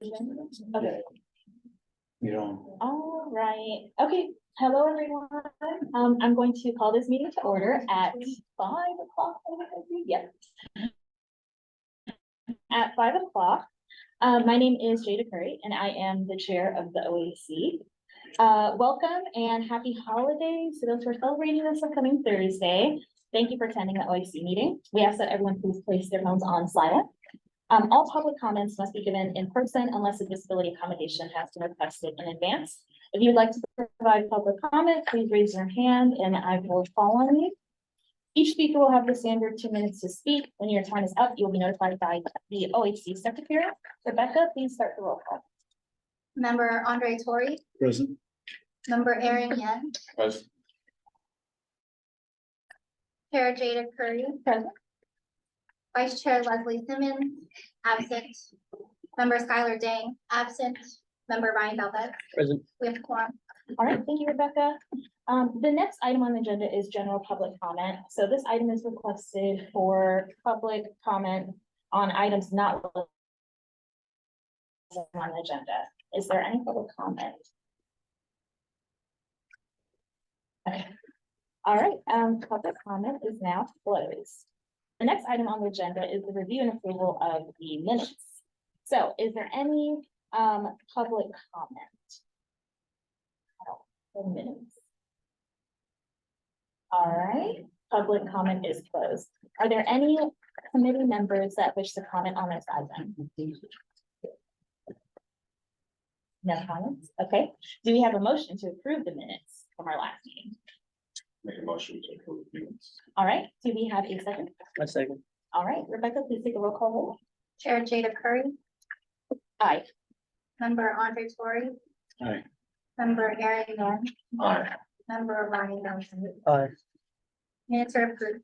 Okay. You don't. All right. Okay. Hello, everyone. I'm going to call this meeting to order at 5 o'clock. Yes. At 5 o'clock. My name is Jada Curry, and I am the chair of the OAC. Welcome and happy holidays to those who are celebrating this upcoming Thursday. Thank you for attending the OAC meeting. We ask that everyone please place their phones on silent. All public comments must be given in person unless a disability accommodation has been requested in advance. If you'd like to provide public comment, please raise your hand and I will call on you. Each speaker will have the standard 2 minutes to speak. When your time is up, you'll be notified by the OAC secretary. Rebecca, please start the roll call. Member Andre Tory. Present. Member Aaron Yen. Present. Chair Jada Curry. Present. Vice Chair Leslie Simmons, absent. Member Skylar Dang, absent. Member Ryan Valdez. Present. We have quorum. All right, thank you, Rebecca. The next item on the agenda is general public comment. So this item is requested for public comment on items not listed on the agenda. Is there any public comment? Okay. All right, public comment is now closed. The next item on the agenda is the review and approval of the minutes. So is there any public comment? For minutes. All right, public comment is closed. Are there any committee members that wish to comment on this item? No comments? Okay. Do we have a motion to approve the minutes from our last meeting? Make a motion to approve minutes. All right, do we have a second? A second. All right, Rebecca, please take a roll call vote. Chair Jada Curry. Aye. Member Andre Tory. Aye. Member Aaron Yen. Aye. Member Ryan Valdez. Aye. Minutes are approved.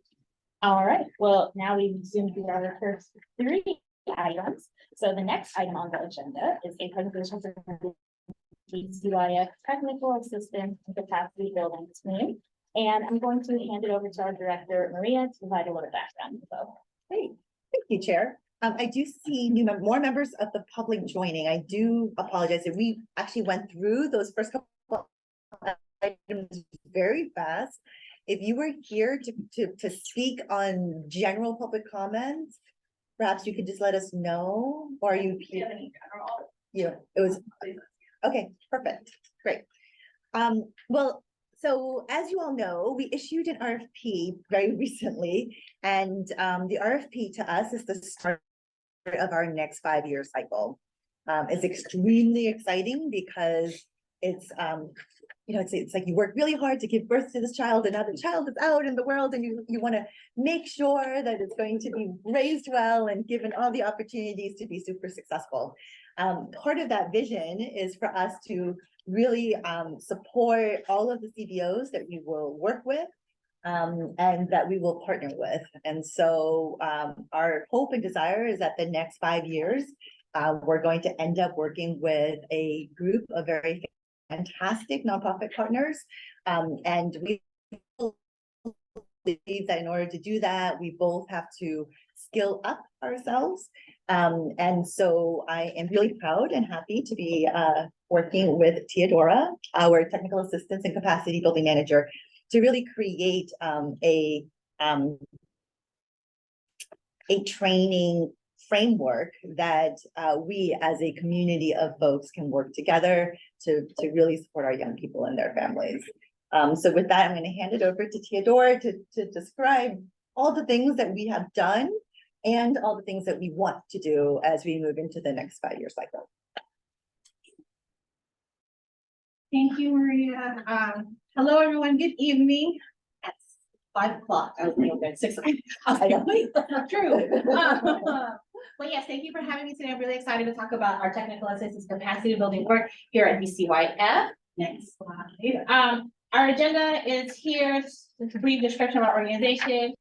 All right, well, now we resume through our first 3 items. So the next item on the agenda is a presentation from the DCYF technical assistance and capacity building team. And I'm going to hand it over to our director, Maria, to provide a little background. So, Great, thank you, Chair. I do see more members of the public joining. I do apologize that we actually went through those first couple items very fast. If you were here to speak on general public comments, perhaps you could just let us know, or are you here? Yeah, it was, okay, perfect, great. Well, so as you all know, we issued an RFP very recently, and the RFP to us is the start of our next 5-year cycle. It's extremely exciting because it's you know, it's like you work really hard to give birth to this child, and now the child is out in the world, and you want to make sure that it's going to be raised well and given all the opportunities to be super successful. Part of that vision is for us to really support all of the CBOs that we will work with and that we will partner with. And so our hope and desire is that the next 5 years, we're going to end up working with a group of very fantastic nonprofit partners. And we believe that in order to do that, we both have to skill up ourselves. And so I am really proud and happy to be working with Teodora, our technical assistance and capacity building manager, to really create a training framework that we as a community of folks can work together to really support our young people and their families. So with that, I'm going to hand it over to Teodora to describe all the things that we have done and all the things that we want to do as we move into the next 5-year cycle. Thank you, Maria. Hello, everyone. Good evening. It's 5 o'clock. I was thinking at 6 o'clock. I was like, wait, that's not true. But yes, thank you for having me today. I'm really excited to talk about our technical assistance capacity building work here at DCYF. Next slide. Our agenda is here. It's a brief description of our organization.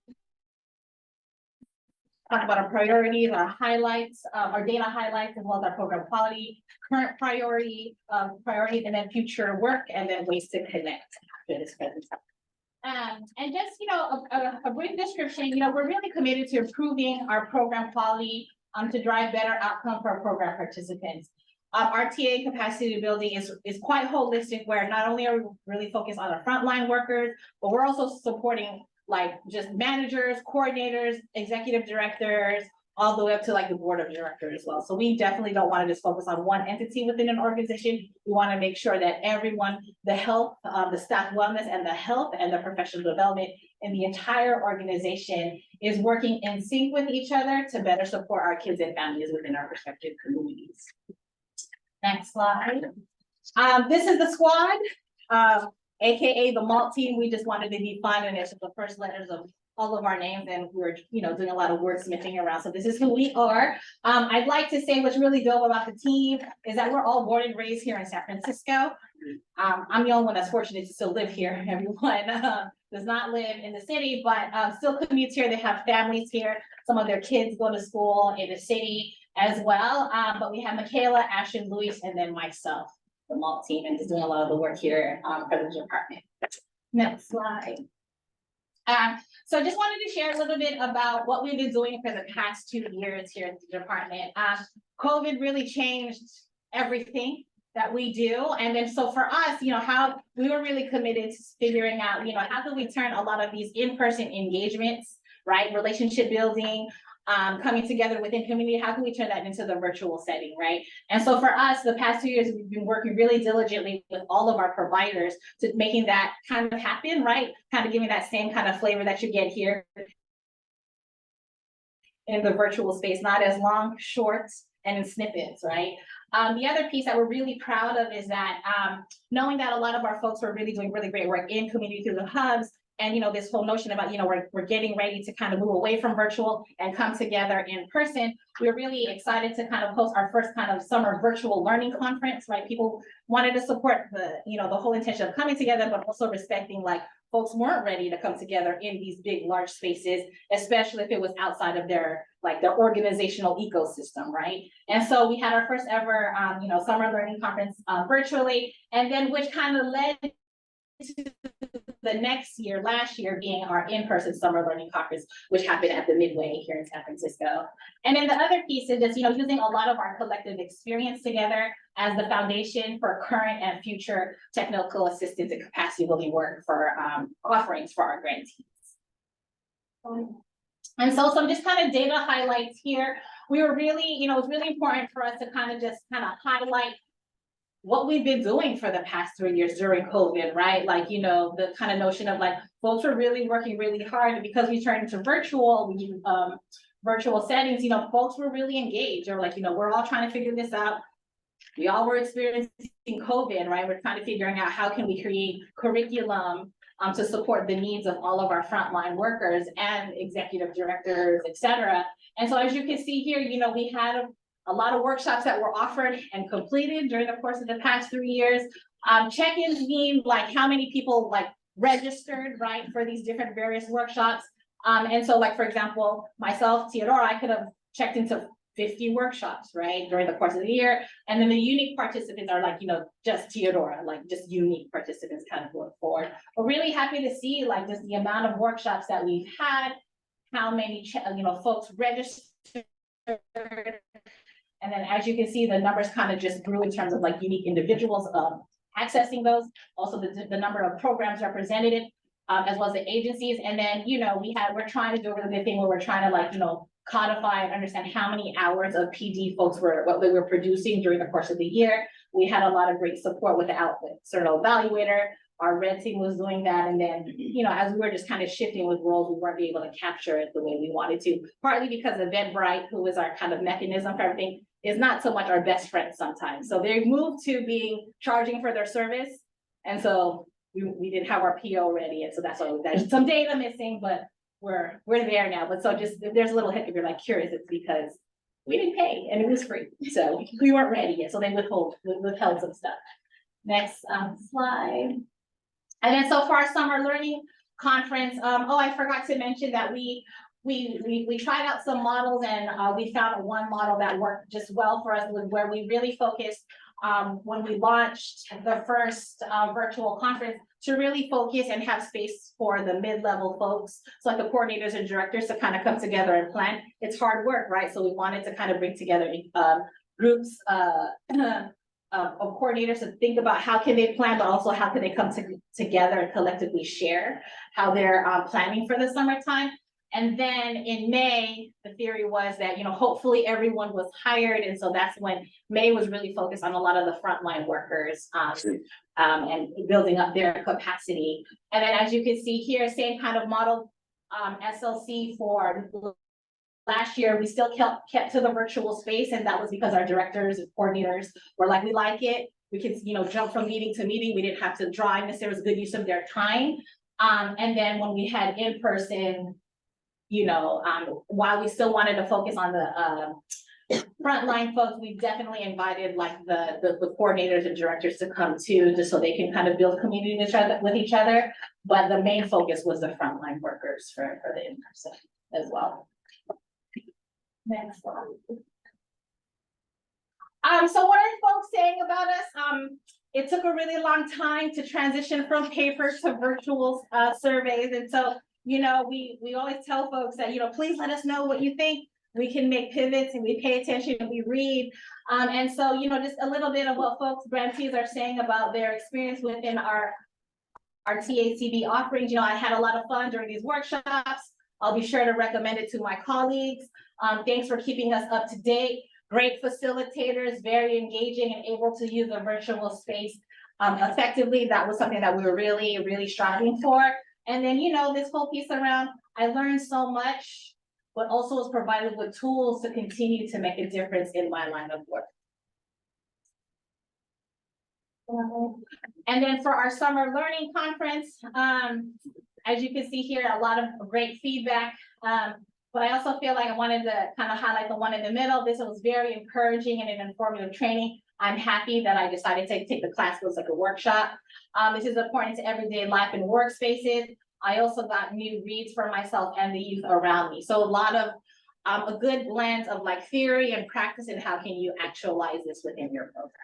Talk about our priorities, our highlights, our data highlights, as well as our program quality, current priorities, and then future work, and then ways to connect after this presentation. And just, you know, a brief description, you know, we're really committed to improving our program quality to drive better outcome for our program participants. Our TA capacity building is quite holistic, where not only are we really focused on the frontline workers, but we're also supporting like just managers, coordinators, executive directors, all the way up to like the board of directors as well. So we definitely don't want to just focus on one entity within an organization. We want to make sure that everyone, the health, the staff wellness and the health and the professional development in the entire organization is working in sync with each other to better support our kids and families within our respective communities. Next slide. This is the squad, AKA the malt team. We just wanted to be fun, and it's just the first letters of all of our names, and we're doing a lot of wordsmithing around. So this is who we are. I'd like to say what's really dope about the team is that we're all born and raised here in San Francisco. I'm the only one that's fortunate to still live here. Everyone does not live in the city, but still commutes here. They have families here. Some of their kids go to school in the city as well. But we have Michaela, Ashton, Luis, and then myself, the malt team, and just doing a lot of the work here for the department. Next slide. So I just wanted to share a little bit about what we've been doing for the past 2 years here at the department. COVID really changed everything that we do. And then so for us, how we were really committed to figuring out, how can we turn a lot of these in-person engagements, right? Relationship building, coming together within community, how can we turn that into the virtual setting, right? And so for us, the past 2 years, we've been working really diligently with all of our providers to making that kind of happen, right? Kind of giving that same kind of flavor that you get here in the virtual space, not as long, short, and in snippets, right? The other piece that we're really proud of is that knowing that a lot of our folks were really doing really great work in community through the hubs, and this whole notion about we're getting ready to kind of move away from virtual and come together in person. We're really excited to kind of host our first kind of summer virtual learning conference, right? People wanted to support the the whole intention of coming together, but also respecting like folks weren't ready to come together in these big large spaces, especially if it was outside of their organizational ecosystem, right? And so we had our first ever summer learning conference virtually, and then which kind of led to the next year, last year being our in-person summer learning conference, which happened at the Midway here in San Francisco. And then the other piece is just, using a lot of our collective experience together as the foundation for current and future technical assistance and capacity building work for offerings for our grantees. And so some just kind of data highlights here. We were really, it was really important for us to kind of highlight what we've been doing for the past 3 years during COVID, right? The kind of notion of folks were really working really hard, and because we turned into virtual settings, folks were really engaged. Or we're all trying to figure this out. We all were experiencing COVID, right? We're kind of figuring out how can we create curriculum to support the needs of all of our frontline workers and executive directors, et cetera. And so as you can see here, we had a lot of workshops that were offered and completed during the course of the past 3 years. Check-ins mean how many people registered, right, for these different various workshops. And so for example, myself, Theodora, I could have checked into 50 workshops, right, during the course of the year. And then the unique participants are just Theodora, just unique participants kind of going forward. We're really happy to see just the amount of workshops that we've had, how many folks registered. And then as you can see, the numbers kind of just grew in terms of unique individuals accessing those. Also the number of programs represented, as well as the agencies. And then, we're trying to do a really good thing where we're trying to codify and understand how many hours of PD folks what they were producing during the course of the year. We had a lot of great support with the external evaluator. Our red team was doing that. And then, as we were just kind of shifting with roles, we weren't able to capture it the way we wanted to, partly because Eventbrite, who is our kind of mechanism for everything, is not so much our best friend sometimes. So they moved to charging for their service. And so we didn't have our PO ready. And so that's why there's some data missing, but we're there now. But so just if there's a little hiccup, you're curious, it's because we didn't pay and it was free. So we weren't ready yet. So they withheld some stuff. Next slide. And then so for our summer learning conference, I forgot to mention that we tried out some models, and we found one model that worked just well for us, where we really focused when we launched the first virtual conference to really focus and have space for the mid-level folks, so the coordinators and directors to kind of come together and plan. It's hard work, right? So we wanted to kind of bring together groups, of coordinators to think about how can they plan, but also how can they come together and collectively share how they're planning for the summertime. And then in May, the theory was that, you know, hopefully everyone was hired. And so that's when May was really focused on a lot of the frontline workers and building up their capacity. And then as you can see here, same kind of model, SLC for last year, we still kept to the virtual space, and that was because our directors and coordinators were like, we like it. We could, you know, jump from meeting to meeting. We didn't have to drive this. There was a good use of their time. And then when we had in person, you know, while we still wanted to focus on the frontline folks, we definitely invited like the coordinators and directors to come too, just so they can kind of build community with each other. But the main focus was the frontline workers for the in-person as well. Next slide. So what are folks saying about us? It took a really long time to transition from paper to virtual surveys. And so, you know, we always tell folks that, you know, please let us know what you think. We can make pivots and we pay attention and we read. And so, you know, just a little bit of what folks, grantees are saying about their experience within our TACB offerings. You know, I had a lot of fun during these workshops. I'll be sure to recommend it to my colleagues. Thanks for keeping us up to date. Great facilitators, very engaging and able to use the virtual space effectively. That was something that we were really, really striving for. And then, you know, this whole piece around, I learned so much, but also was provided with tools to continue to make a difference in my line of work. And then for our summer learning conference, as you can see here, a lot of great feedback. But I also feel like I wanted to kind of highlight the one in the middle. This was very encouraging and an informative training. I'm happy that I decided to take the class. It was like a workshop. This is important to everyday life and workspaces. I also got new reads for myself and the youth around me. So a lot of a good blend of like theory and practice, and how can you actualize this within your programs.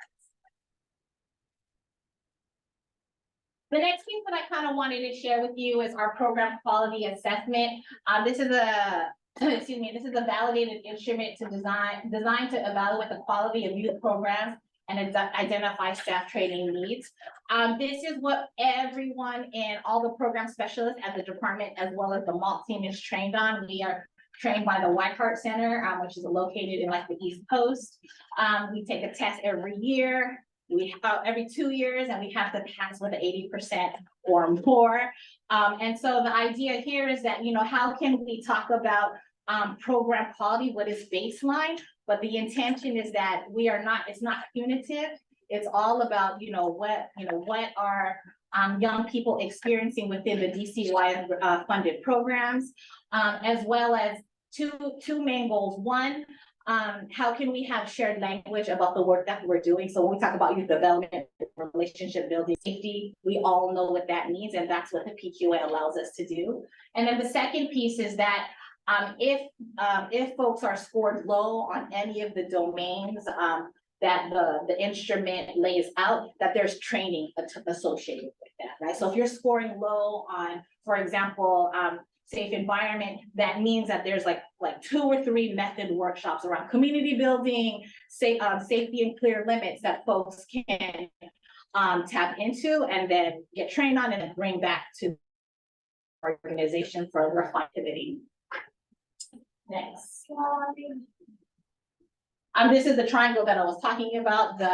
The next piece that I kind of wanted to share with you is our program quality assessment. This is a, excuse me, this is a validated instrument to designed to evaluate the quality of youth programs and identify staff training needs. This is what everyone in all the program specialists at the department, as well as the MALT team, is trained on. We are trained by the Weikart Center, which is located in like the East Coast. We take a test every year. We every 2 years, and we have to pass with 80% or more. And so the idea here is that, you know, how can we talk about program quality? What is baseline? But the intention is that we are not, it's not punitive. It's all about, what are young people experiencing within the DCYF funded programs, as well as two main goals. One, how can we have shared language about the work that we're doing? So when we talk about youth development, relationship building, safety, we all know what that means, and that's what the PQA allows us to do. And then the second piece is that if folks are scored low on any of the domains that the instrument lays out, that there's training associated with that, right? So if you're scoring low on, for example, safe environment, that means that there's like 2 or 3 method workshops around community building, safety and clear limits that folks can tap into and then get trained on and then bring back to the organization for reflectivity. Next slide. This is the triangle that I was talking about, the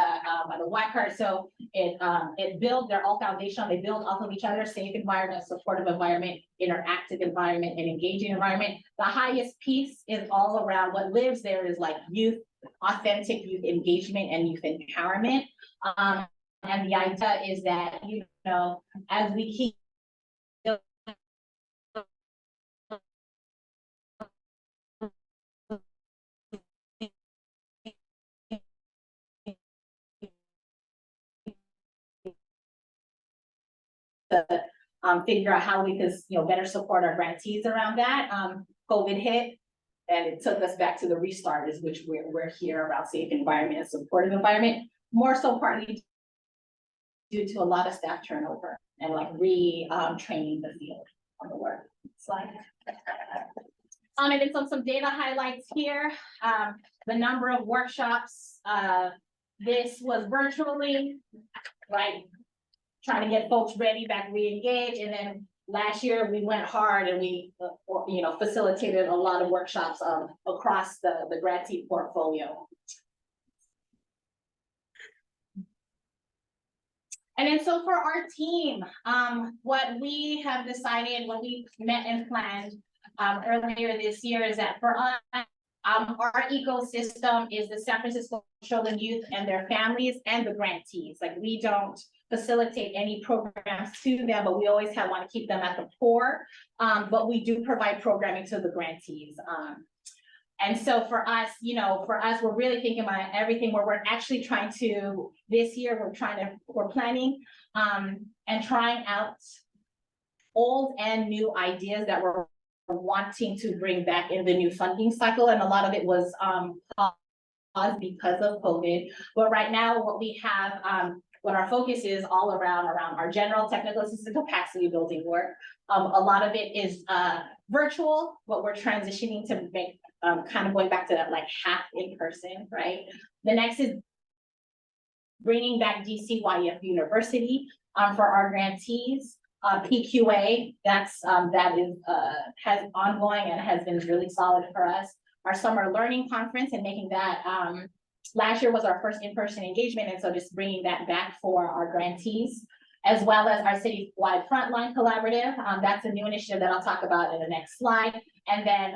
Weikart. So it builds, they're all foundational. They build off of each other: safe environment, supportive environment, interactive environment, and engaging environment. The highest piece is all around what lives there is like youth, authentic youth engagement and youth empowerment. And the idea is that, as we keep figure out how we could, better support our grantees around that. COVID hit, and it took us back to the restarters, which we're here around safe environment and supportive environment, more so partly due to a lot of staff turnover and like training the field on the work. Slide. And then some data highlights here. the number of workshops, this was virtually, right? Trying to get folks ready, back re-engaged, and then last year we went hard and we, facilitated a lot of workshops, across the grantee portfolio. And then so for our team, what we have decided when we met and planned earlier this year is that for us, our ecosystem is the San Francisco children, youth and their families and the grantees. Like, we don't facilitate any programs to them, but we always want to keep them at the core. But we do provide programming to the grantees. And so for us, we're really thinking about everything where we're actually trying to, this year, we're planning and trying out old and new ideas that we're wanting to bring back in the new funding cycle. And a lot of it was paused because of COVID. But right now, what we have, what our focus is all around our general technical assistance capacity building work. A lot of it is virtual, but we're transitioning to make kind of going back to that like half in person, right? The next is bringing back DCYF University for our grantees. PQA, that has ongoing and has been really solid for us. Our summer learning conference and making that, last year was our first in-person engagement. And so just bringing that back for our grantees, as well as our citywide frontline collaborative. That's a new initiative that I'll talk about in the next slide. And then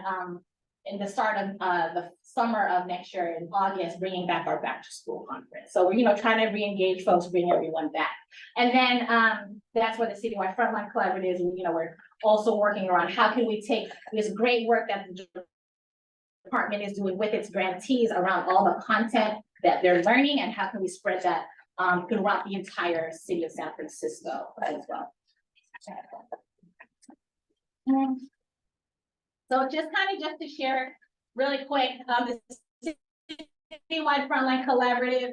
in the start of the summer of next year in August, bringing back our back to school conference. So we're, trying to re-engage folks, bring everyone back. And then that's where the citywide frontline collaborative is. We're also working around how can we take this great work that the department is doing with its grantees around all the content that they're learning, and how can we spread that throughout the entire city of San Francisco as well. So just to share really quick, the citywide frontline collaborative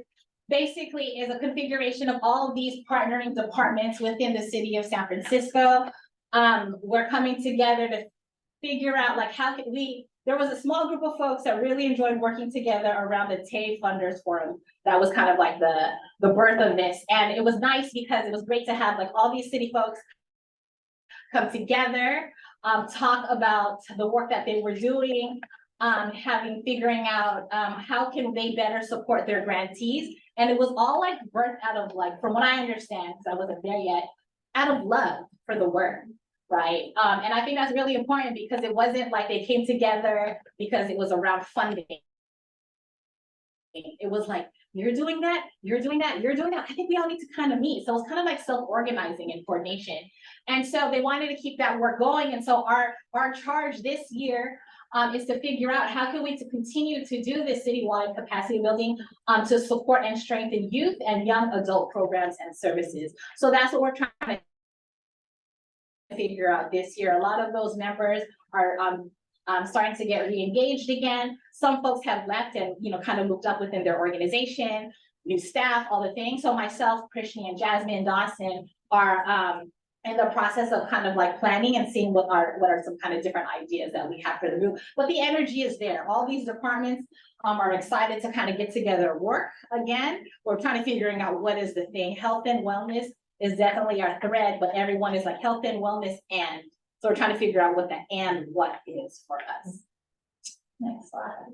basically is a configuration of all of these partnering departments within the city of San Francisco. We're coming together to figure out like how can we. There was a small group of folks that really enjoyed working together around the TAVE Funders Forum. That was kind of like the birth of this. And it was nice because it was great to have like all these city folks come together, talk about the work that they were doing, figuring out how can they better support their grantees. And it was all like birthed out of like, from what I understand, because I wasn't there yet, out of love for the work. Right. And I think that's really important because it wasn't like they came together because it was around funding. It was like, you're doing that, you're doing that, you're doing that. I think we all need to kind of meet. So it's kind of like self-organizing and coordination. And so they wanted to keep that work going. And so our charge this year is to figure out how can we continue to do this citywide capacity building to support and strengthen youth and young adult programs and services. So that's what we're trying to figure out this year. A lot of those members are starting to get re-engaged again. Some folks have left and kind of moved up within their organization, new staff, all the things. So myself, Krishni, and Jasmine Dawson are in the process of kind of like planning and seeing what are some kind of different ideas that we have for the group. But the energy is there. All these departments are excited to kind of get together and work again. We're trying to figuring out what is the thing. Health and wellness is definitely our thread, but everyone is like health and wellness, and so we're trying to figure out what the and what is for us. Next slide.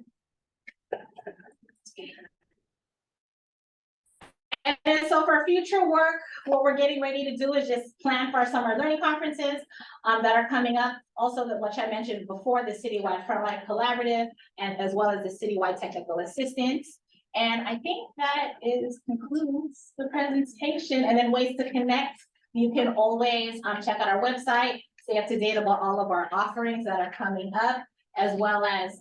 And then so for future work, what we're getting ready to do is just plan for our summer learning conferences that are coming up. Also, which I mentioned before, the citywide frontline collaborative, and as well as the citywide technical assistance. And I think that concludes the presentation. And then ways to connect. You can always check out our website, stay up to date about all of our offerings that are coming up, as well as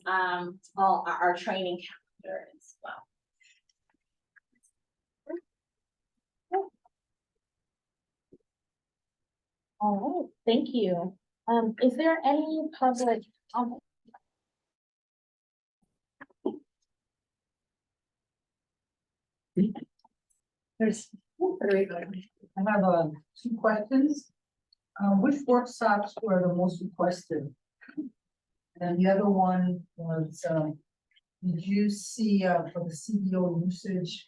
all our training calendar as well. All right, thank you. Is there any public comment? I have two questions. Which workshops were the most requested? And the other one was did you see, for the CDO usage,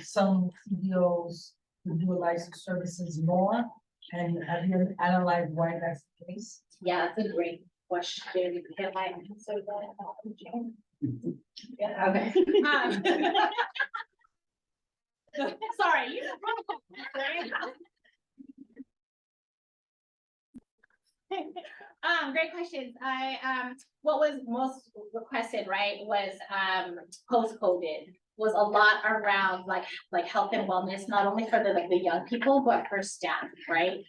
some CDOs would utilize the services more? And have you analyzed why that's the case? Yeah, that's a great question. Can I answer that? Yeah, okay. Sorry. You great questions. What was most requested, right, was, post-COVID, was a lot around like health and wellness, not only for the young people, but for staff, right?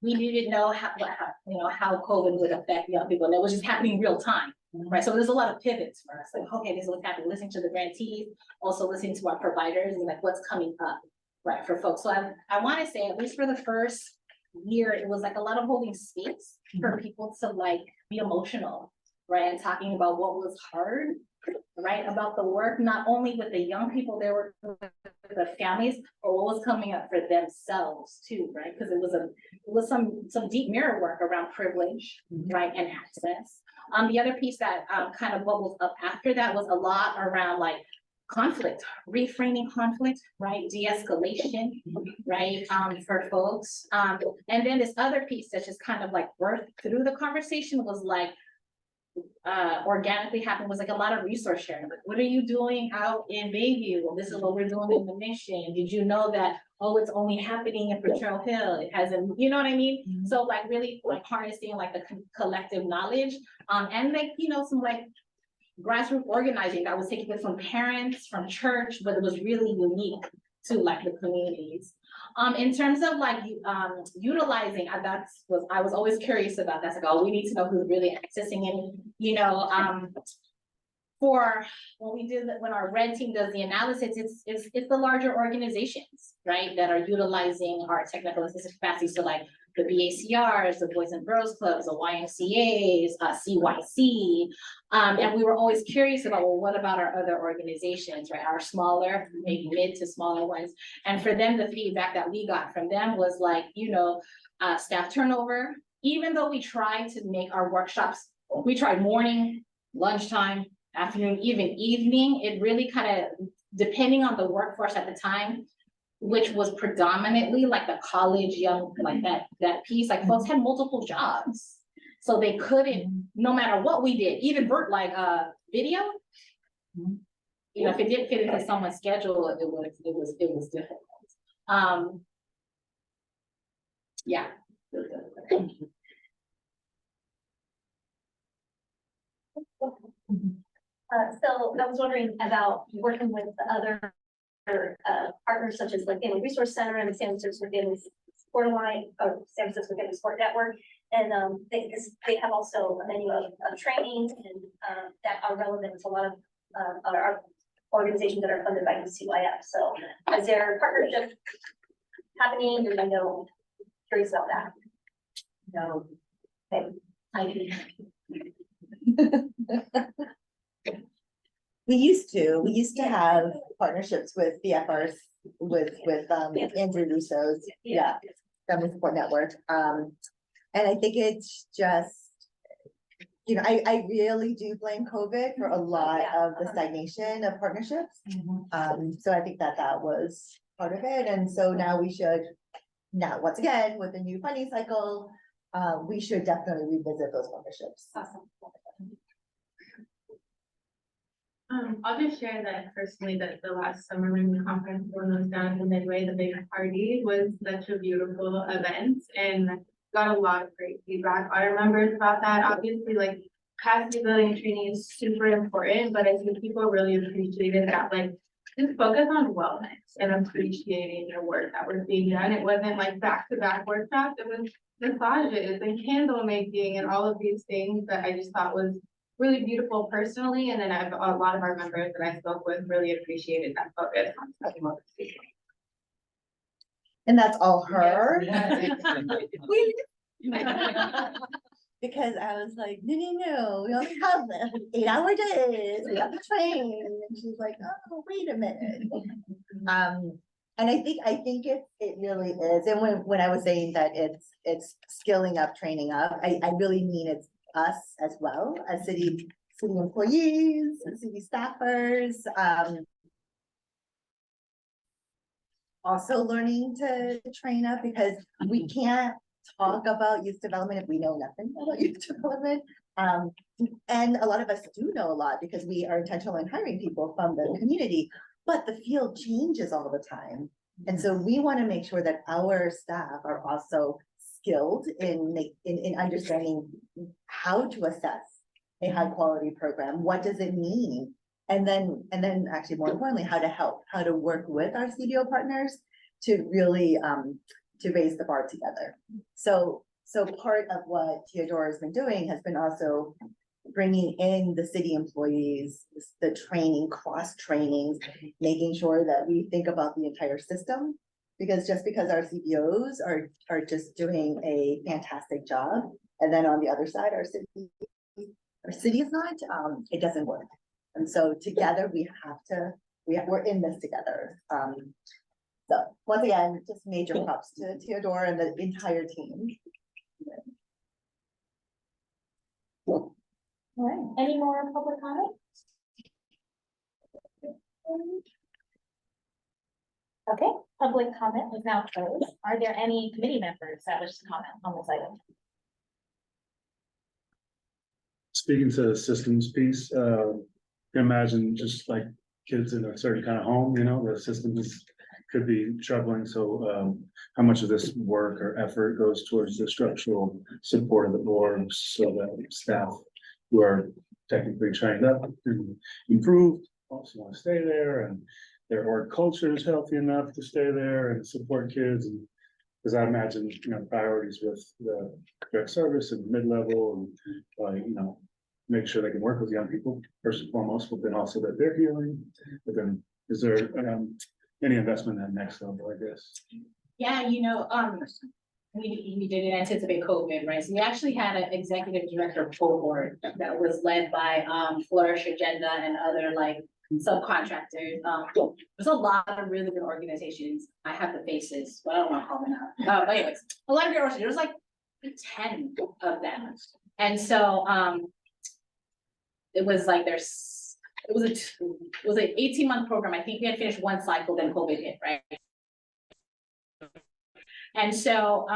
We needed to know how COVID would affect young people, and it was just happening real time, right? So there's a lot of pivots for us, like, okay, this is what's happening, listening to the grantees, also listening to our providers, and like what's coming up, right, for folks. So I want to say, at least for the first year, it was like a lot of holding space for people to like be emotional, right, and talking about what was hard, right, about the work, not only with the young people, there were the families, but what was coming up for themselves too, right? Because it was some deep mirror work around privilege, right, and access. The other piece that kind of bubbled up after that was a lot around like conflict, reframing conflict, right, de-escalation, right, for folks. And then this other piece that just kind of like birthed through the conversation was like, organically happened, was like a lot of resource sharing. Like, what are you doing out in Bayview? Well, this is what we're doing in the mission. Did you know that, oh, it's only happening in Potrero Hill? It hasn't, you know what I mean? So like really like harnessing like the collective knowledge, and like, some like grassroots organizing that was taking place from parents, from church, but it was really unique to like the communities. In terms of like utilizing, I was always curious about. That's like, oh, we need to know who's really accessing it. For when our red team does the analysis, it's the larger organizations, right, that are utilizing our technical assistance capacity. So like the BACRs, the Boys and Girls Clubs, the YMCAs, CYC. And we were always curious about, well, what about our other organizations, right? Our smaller, maybe mid to smaller ones. And for them, the feedback that we got from them was like, staff turnover. Even though we tried to make our workshops, we tried morning, lunchtime, afternoon, even evening, it really kind of, depending on the workforce at the time, which was predominantly like the college young, like that piece, like folks had multiple jobs. So they couldn't, no matter what we did, even video, if it didn't fit into someone's schedule, it was difficult. Yeah. So I was wondering about working with the other partners such as like Family Resource Center and the San Francisco Family Support Alliance, or San Francisco Family Support Network. And they have also a menu of trainings and that are relevant to a lot of our organizations that are funded by DCYF. So is there partnership happening, or curious about that? No. Okay. We used to have partnerships with BFRs, with Andrew Russo's, Family Support Network. And I think it's just, I really do blame COVID for a lot of the stagnation of partnerships. So I think that was part of it. And so now once again, with the new funding cycle, we should definitely revisit those partnerships. Awesome. I'll just share that personally, that the last summer when the conference was down in the Midway, the big party was such a beautiful event and got a lot of great feedback. I remember about that. Obviously, like capacity building training is super important, but I think people really appreciated that, like just focus on wellness and appreciating the work that was being done. It wasn't like back-to-back workshops, it was massages and candle making and all of these things that I just thought was really beautiful personally. And then a lot of our members that I spoke with really appreciated that focus on talking about this. And that's all her. Yeah. Because I was like, no, we only have 8-hour days, we have to train. And she's like, oh, wait a minute. And I think it really is. And when I was saying that it's skilling up, training up, I really mean it's us as well as city city employees, city staffers, also learning to train up because we can't talk about youth development if we know nothing about youth development. And a lot of us do know a lot because we are intentional in hiring people from the community, but the field changes all the time. And so we want to make sure that our staff are also skilled in understanding how to assess a high quality program. What does it mean? And then actually more importantly, how to help, how to work with our CDO partners to really to raise the bar together. So part of what Theodora has been doing has been also bringing in the city employees, the training, cross trainings, making sure that we think about the entire system. Because just because our CBOs are just doing a fantastic job, and then on the other side, our city is not, it doesn't work. And so together we're in this together. So once again, just major props to Theodora and the entire team. All right, any more public comment? Okay, public comment is now closed. Are there any committee members that wish to comment on this item? Speaking to the systems piece, imagine just like kids in a certain kind of home, you know, the systems could be troubling. So how much of this work or effort goes towards the structural support of the boards so that staff who are technically trained up and improved also want to stay there, and their org culture is healthy enough to stay there and support kids. And because I imagine, you know, priorities with the direct service and mid-level and you know, make sure they can work with young people first and foremost, but then also that they're healing. But then is there any investment in that next level, I guess? Yeah, you know, we didn't anticipate COVID, right? So we actually had an executive director cohort that was led by Flourish Agenda and other like subcontractors. There's a lot of really good organizations. I have the faces, but I don't want to call them out. But anyways, a lot of good organizations. There's like 10 of them, and so it was like it was an 18-month program. I think we had finished one cycle, then COVID hit, right? And so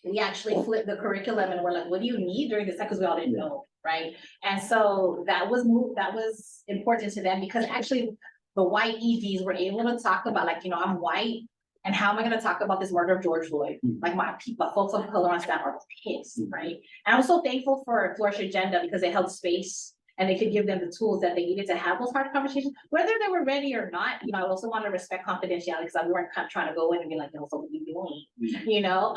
we actually flipped the curriculum and we're like, what do you need during this time? Because we all didn't know, right? And so that was important to them because actually the white EDs were able to talk about like, you know, I'm white and how am I going to talk about this murder of George Floyd? Like my folks of color on staff are pissed, right? And I was so thankful for Flourish Agenda because it held space and they could give them the tools that they needed to have those hard conversations, whether they were ready or not. You know, I also want to respect confidentiality because we weren't kind of trying to go in and be like, no, so what are you doing? You know,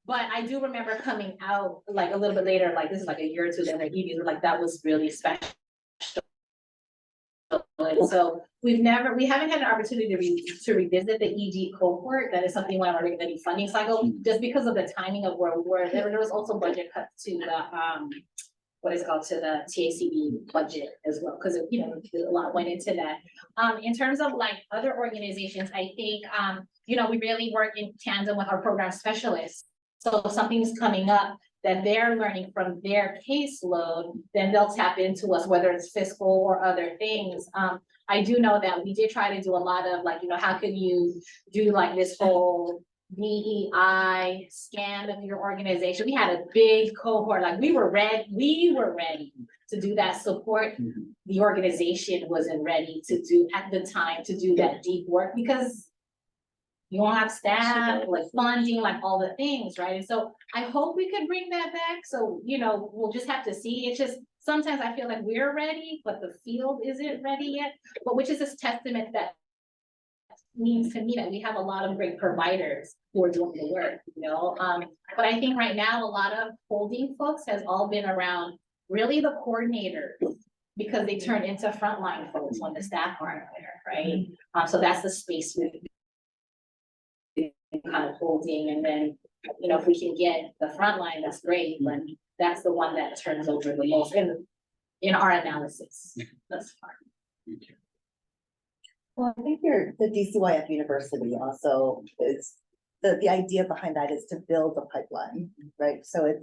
but I do remember coming out like a little bit later, like this is like a year or two, then the EDs were like, that was really special. And so we haven't had an opportunity to revisit the ED cohort. That is something when I'm already funding cycle, just because of the timing of where we were. There was also budget cuts to the to the TACB budget as well, because you know a lot went into that. In terms of like other organizations, I think you know we really work in tandem with our program specialists. So if something's coming up that they're learning from their caseload, then they'll tap into us, whether it's fiscal or other things. I do know that we did try to do a lot of like, you know, how can you do like this whole DEI scan of your organization? We had a big cohort, like we were ready to do that support. The organization wasn't ready to do at the time to do that deep work because you don't have staff, like funding, like all the things, right? And so I hope we could bring that back. So, you know, we'll just have to see. It's just, sometimes I feel like we're ready, but the field isn't ready yet, but which is this testament that means to me that we have a lot of great providers who are doing the work, you know? But I think right now, a lot of holding folks has all been around really the coordinators because they turn into frontline folks when the staff aren't there, right? So that's the space we've kind of holding, and then you know if we can get the front line, that's great, but that's the one that turns over the most in our analysis thus far. Well, I think the DCYF University also is the idea behind that is to build a pipeline, right? So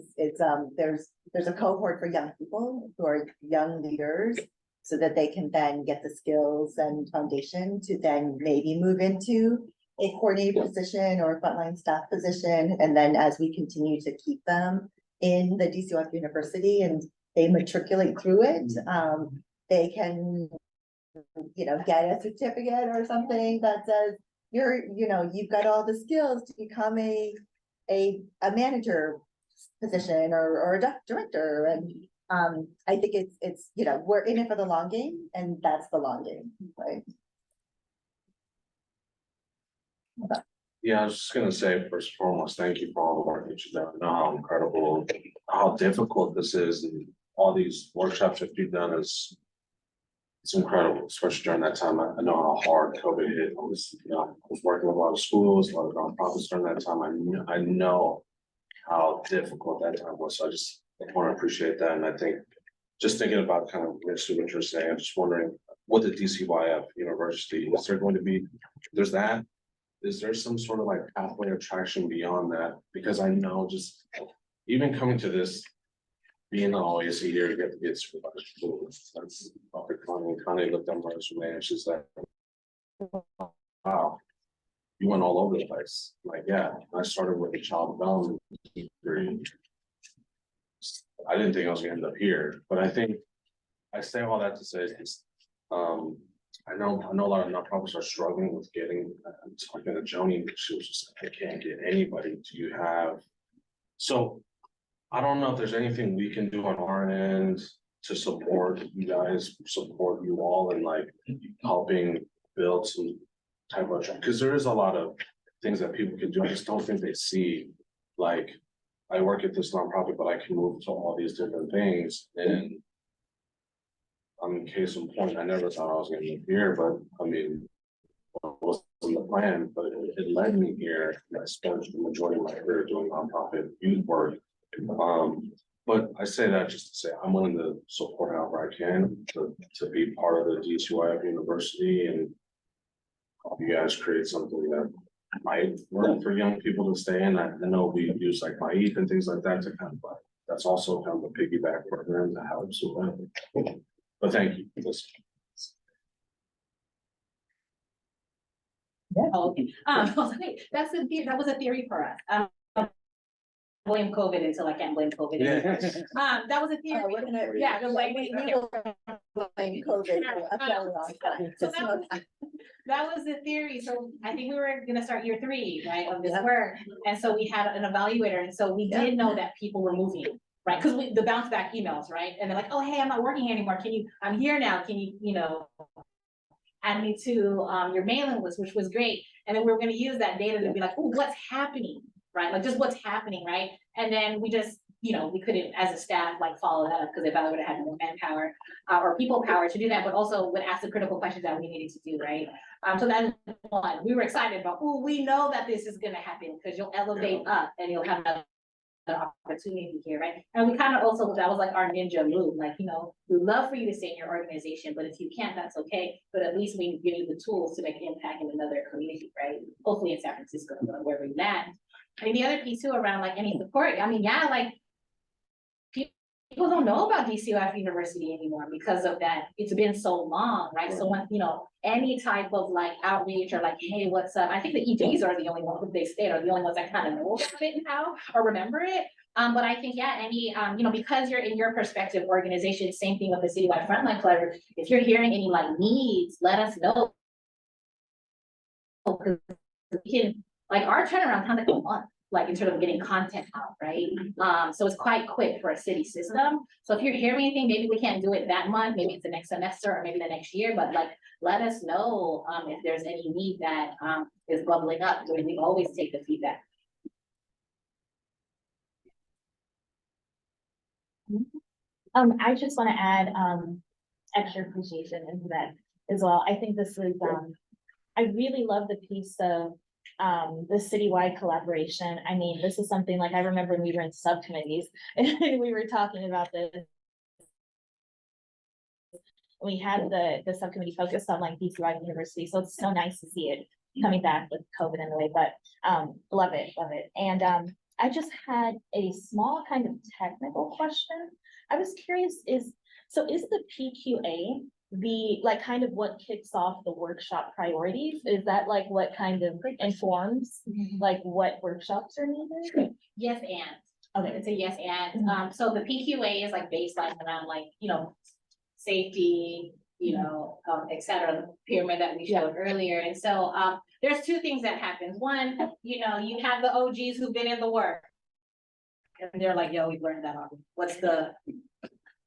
there's a cohort for young people who are young leaders, so that they can then get the skills and foundation to then maybe move into a coordinated position or a frontline staff position. And then as we continue to keep them in the DCYF University and they matriculate through it, they can, get a certificate or something that says, you've got all the skills to become a manager position or a director. And I think it's, we're in it for the long game, and that's the long game, right? Yeah, I was just gonna say, first and foremost, thank you for all the work that you've done. I know how incredible, how difficult this is, and all these workshops that you've done it's incredible, especially during that time. I know how hard COVID hit. I was working with a lot of schools, a lot of nonprofits during that time. I know how difficult that time was. So I just want to appreciate that. And I think just thinking about kind of what you're saying, I'm just wondering what the DCYF University, is there going to be, is there some sort of like pathway or traction beyond that? Because I know just even coming to this, being always here, you get to get through. That's Dr. Connie looked at my resume and she's like, wow, you went all over the place. Like, yeah, I started with a child development degree. I didn't think I was gonna end up here, but I think I say all that to say is I know a lot of nonprofits are struggling with getting, I'm talking to Joni, she was just like, I can't get anybody. Do you have? So I don't know if there's anything we can do on our end to support you guys, support you all, and like helping build some type of, because there is a lot of things that people can do. I just don't think they see, like, I work at this nonprofit, but I can move to all these different things. And case in point, I never thought I was gonna be here, but I mean, it wasn't the plan, but it led me here. I spent the majority of my career doing nonprofit youth work. But I say that just to say I'm willing to support however I can to be part of the DCYF University and help you guys create something that might work for young people to stay in. I know we use like MyEth and things like that to kind of, but that's also kind of a piggyback program to help. So, but thank you. Oh, okay. I was like, wait, that was a theory for us. Blame COVID until I can't blame COVID. That was a theory. We're gonna, Yeah, we will blame COVID for a very long time. So that was the theory. So I think we were gonna start year 3, right, of this work. And so we had an evaluator, and so we did know that people were moving, right? Because the bounce back emails, right? And they're like, oh, hey, I'm not working anymore. I'm here now. Can you, add me to your mailing list, which was great. And then we were gonna use that data to be like, oh, what's happening, right? Like just what's happening, right? And then we just, we couldn't, as a staff, like follow that up because the evaluator had more manpower or people power to do that, but also would ask the critical questions that we needed to do, right? So that's one. We were excited about, oh, we know that this is gonna happen because you'll elevate up and you'll have another opportunity here, right? And we kind of also, that was like our ninja move, like, we'd love for you to stay in your organization, but if you can't, that's okay. But at least we give you the tools to make an impact in another community, right? Hopefully in San Francisco, where we land. And the other piece too around like any support, like people don't know about DCYF University anymore because of that. It's been so long, right? So when, any type of like outreach or like, hey, what's up? I think the EJs are the only ones, they state are the only ones that kind of know about it now or remember it. But I think, any, because you're in your perspective organization, same thing with the citywide frontline collaborator. If you're hearing any like needs, let us know. Because we can, like our turnaround time like a month, like in terms of getting content out, right? So it's quite quick for a city system. So if you're hearing anything, maybe we can't do it that month, maybe it's the next semester or maybe the next year, but like, let us know if there's any need that is bubbling up. We always take the feedback. I just want to add extra appreciation into that as well. I think this is I really love the piece of the citywide collaboration. I mean, this is something like I remember when we were in subcommittees and we were talking about this. We had the subcommittee focused on like DCYF University, so it's so nice to see it coming back with COVID in the way, but, love it, love it. And, I just had a small kind of technical question. I was curious is the PQA like kind of what kicks off the workshop priorities? Is that like what kind of informs like what workshops are needed? Yes, and. Okay. It's a yes, and, so the PQA is like baseline around like, safety, et cetera, the pyramid that we showed earlier. And so, there's two things that happens. One, you have the OGs who've been in the work. And they're like, yo, we've learned that already. What's the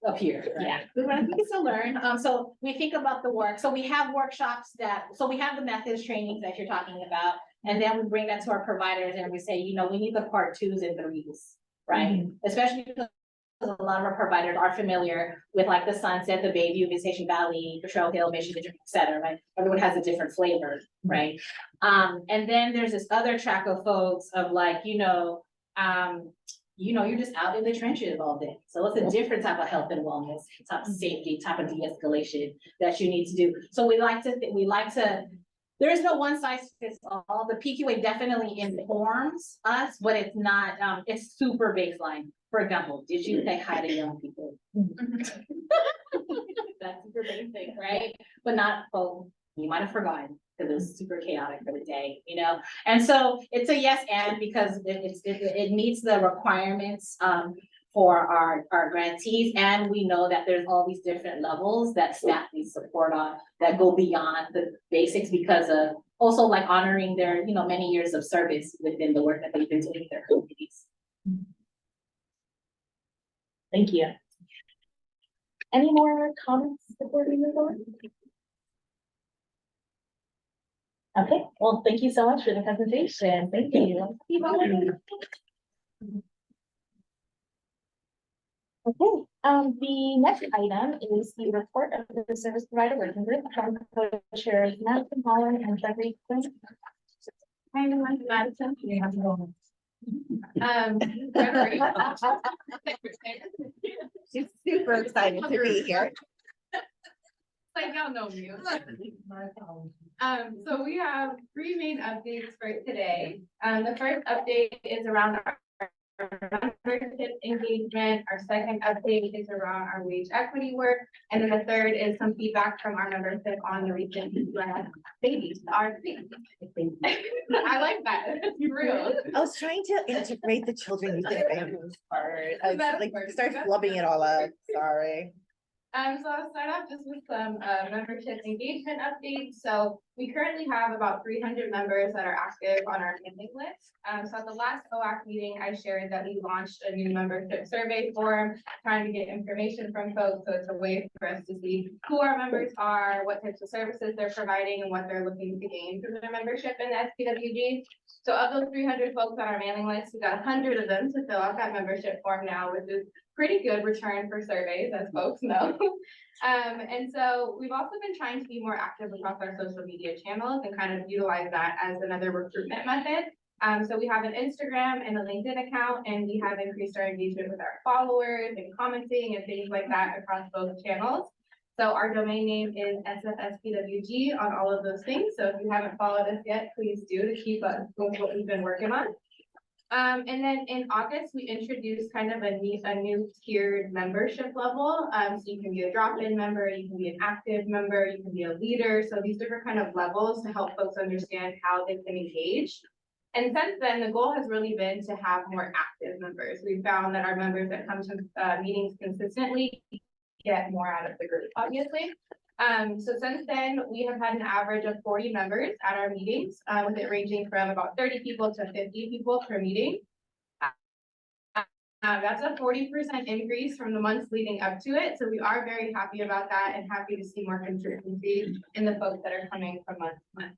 up here? Right? Yeah. We can still learn. So we think about the work. So we have workshops so we have the methods trainings that you're talking about. And then we bring that to our providers and we say, we need the part 2s and 3s, right? Especially because a lot of our providers are familiar with like the Sunset, the Bayview, Visitation Valley, Trail Hill, Mission District, et cetera, right? Everyone has a different flavor, right? And then there's this other track of folks of like, you're just out in the trenches all day. So it's a different type of health and wellness, type of safety, type of de-escalation that you need to do. So we like to, there is no one size fits all. The PQA definitely informs us, but it's not, it's super baseline. For example, did you say hi to young people? That's super basic, right? But not, you might have forgotten because it was super chaotic for the day, And so it's a yes and because it meets the requirements for our grantees. And we know that there's all these different levels that staff needs support on that go beyond the basics because of also like honoring their, many years of service within the work that they've been doing in their communities. Thank you. Any more comments before we move on? Okay, well, thank you so much for the presentation. Thank you. Okay, the next item is the report of the service provider working group from co-chairs Madison Holland and Gregory Quinn. Hi, everyone, Madison. Gregory. She's super excited to be here. Like y'all know me. So we have 3 main updates for today. The first update is around our membership engagement. Our second update is around our wage equity work. And then the third is some feedback from our membership on the recent babies, our I like that. It's real. I was trying to integrate the children using families part. I was like, start flubbing it all up. Sorry. So I'll start off just with some membership engagement updates. So we currently have about 300 members that are active on our mailing list. So at the last OAC meeting, I shared that we launched a new membership survey form, trying to get information from folks. So it's a way for us to see who our members are, what types of services they're providing, and what they're looking to gain through their membership in SPWG. So of those 300 folks on our mailing list, we got 100 of them to fill out that membership form now, which is pretty good return for surveys, as folks know. And so we've also been trying to be more active across our social media channels and kind of utilize that as another recruitment method. So we have an Instagram and a LinkedIn account, and we have increased our engagement with our followers and commenting and things like that across both channels. So our domain name is SFSPWG on all of those things. So if you haven't followed us yet, please do to keep up with what we've been working on. And then in August, we introduced kind of a new tiered membership level. So you can be a drop-in member, you can be an active member, you can be a leader. So these different kind of levels to help folks understand how they can engage. And since then, the goal has really been to have more active members. We've found that our members that come to meetings consistently get more out of the group, obviously. So since then, we have had an average of 40 members at our meetings, with it ranging from about 30 people to 50 people per meeting. That's a 40% increase from the months leading up to it. So we are very happy about that and happy to see more consistency in the folks that are coming from month to month.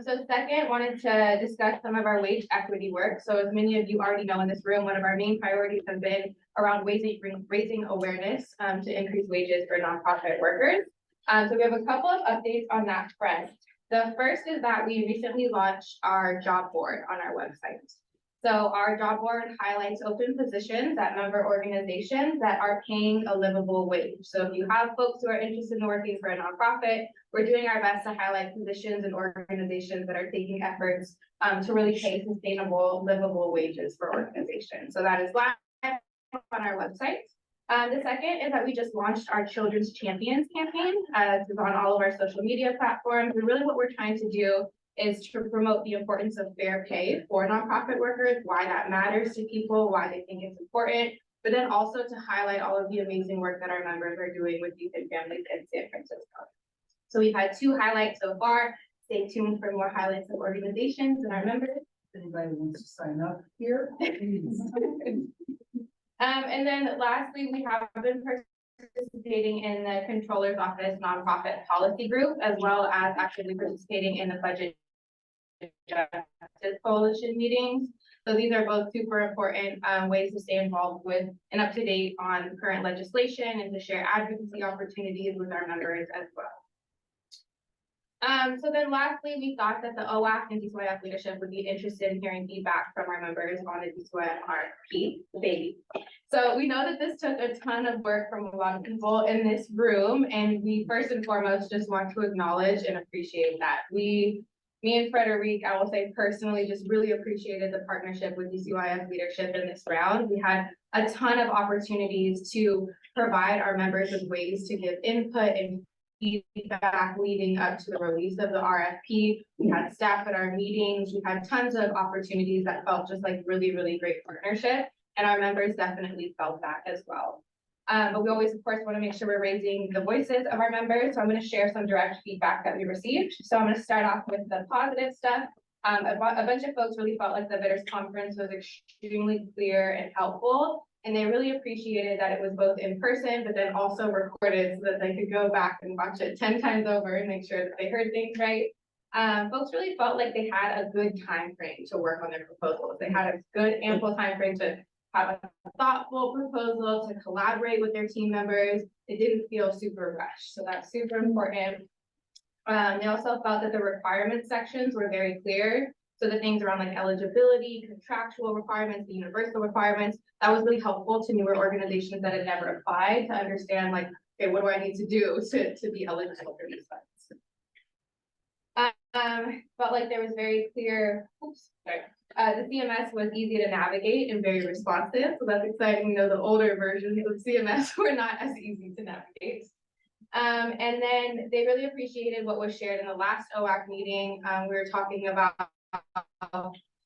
So second, wanted to discuss some of our wage equity work. So as many of you already know in this room, one of our main priorities has been around raising awareness to increase wages for nonprofit workers. So we have a couple of updates on that front. The first is that we recently launched our job board on our website. So our job board highlights open positions at member organizations that are paying a livable wage. So if you have folks who are interested in working for a nonprofit, we're doing our best to highlight positions and organizations that are taking efforts to really pay sustainable, livable wages for organizations. So that is live on our website. The second is that we just launched our Children's Champions campaign. This is on all of our social media platforms. And really what we're trying to do is to promote the importance of fair pay for nonprofit workers, why that matters to people, why they think it's important, but then also to highlight all of the amazing work that our members are doing with youth and families in San Francisco. So we've had 2 highlights so far. Stay tuned for more highlights of organizations and our members. If anybody wants to sign up here, please. And then lastly, we have been participating in the Controller's Office Nonprofit Policy Group, as well as actively participating in the Budget Justice Coalition meetings. So these are both super important ways to stay involved with and up to date on current legislation and to share advocacy opportunities with our members as well. So then lastly, we thought that the OAC and DCYF leadership would be interested in hearing feedback from our members on the DCYF RFP, baby. So we know that this took a ton of work from a lot of people in this room, and we first and foremost just want to acknowledge and appreciate that. Me and Frederique, I will say personally, just really appreciated the partnership with DCYF leadership in this round. We had a ton of opportunities to provide our members with ways to give input and feedback leading up to the release of the RFP. We had staff at our meetings. We had tons of opportunities that felt just like really, really great partnership. And our members definitely felt that as well. But we always, of course, want to make sure we're raising the voices of our members. So I'm going to share some direct feedback that we received. So I'm going to start off with the positive stuff. A bunch of folks really felt like the Bidders Conference was extremely clear and helpful. And they really appreciated that it was both in person, but then also recorded so that they could go back and watch it 10 times over and make sure that they heard things right. Folks really felt like they had a good time frame to work on their proposals. They had a good ample time frame to have a thoughtful proposal, to collaborate with their team members. It didn't feel super rushed, so that's super important. They also felt that the requirement sections were very clear. So the things around like eligibility, contractual requirements, the universal requirements, that was really helpful to newer organizations that had never applied to understand like, okay, what do I need to do to be eligible for these funds? Felt like there was very clear, the CMS was easy to navigate and very responsive. So that's exciting. We know the older versions of CMS were not as easy to navigate. And then they really appreciated what was shared in the last OAC meeting. We were talking about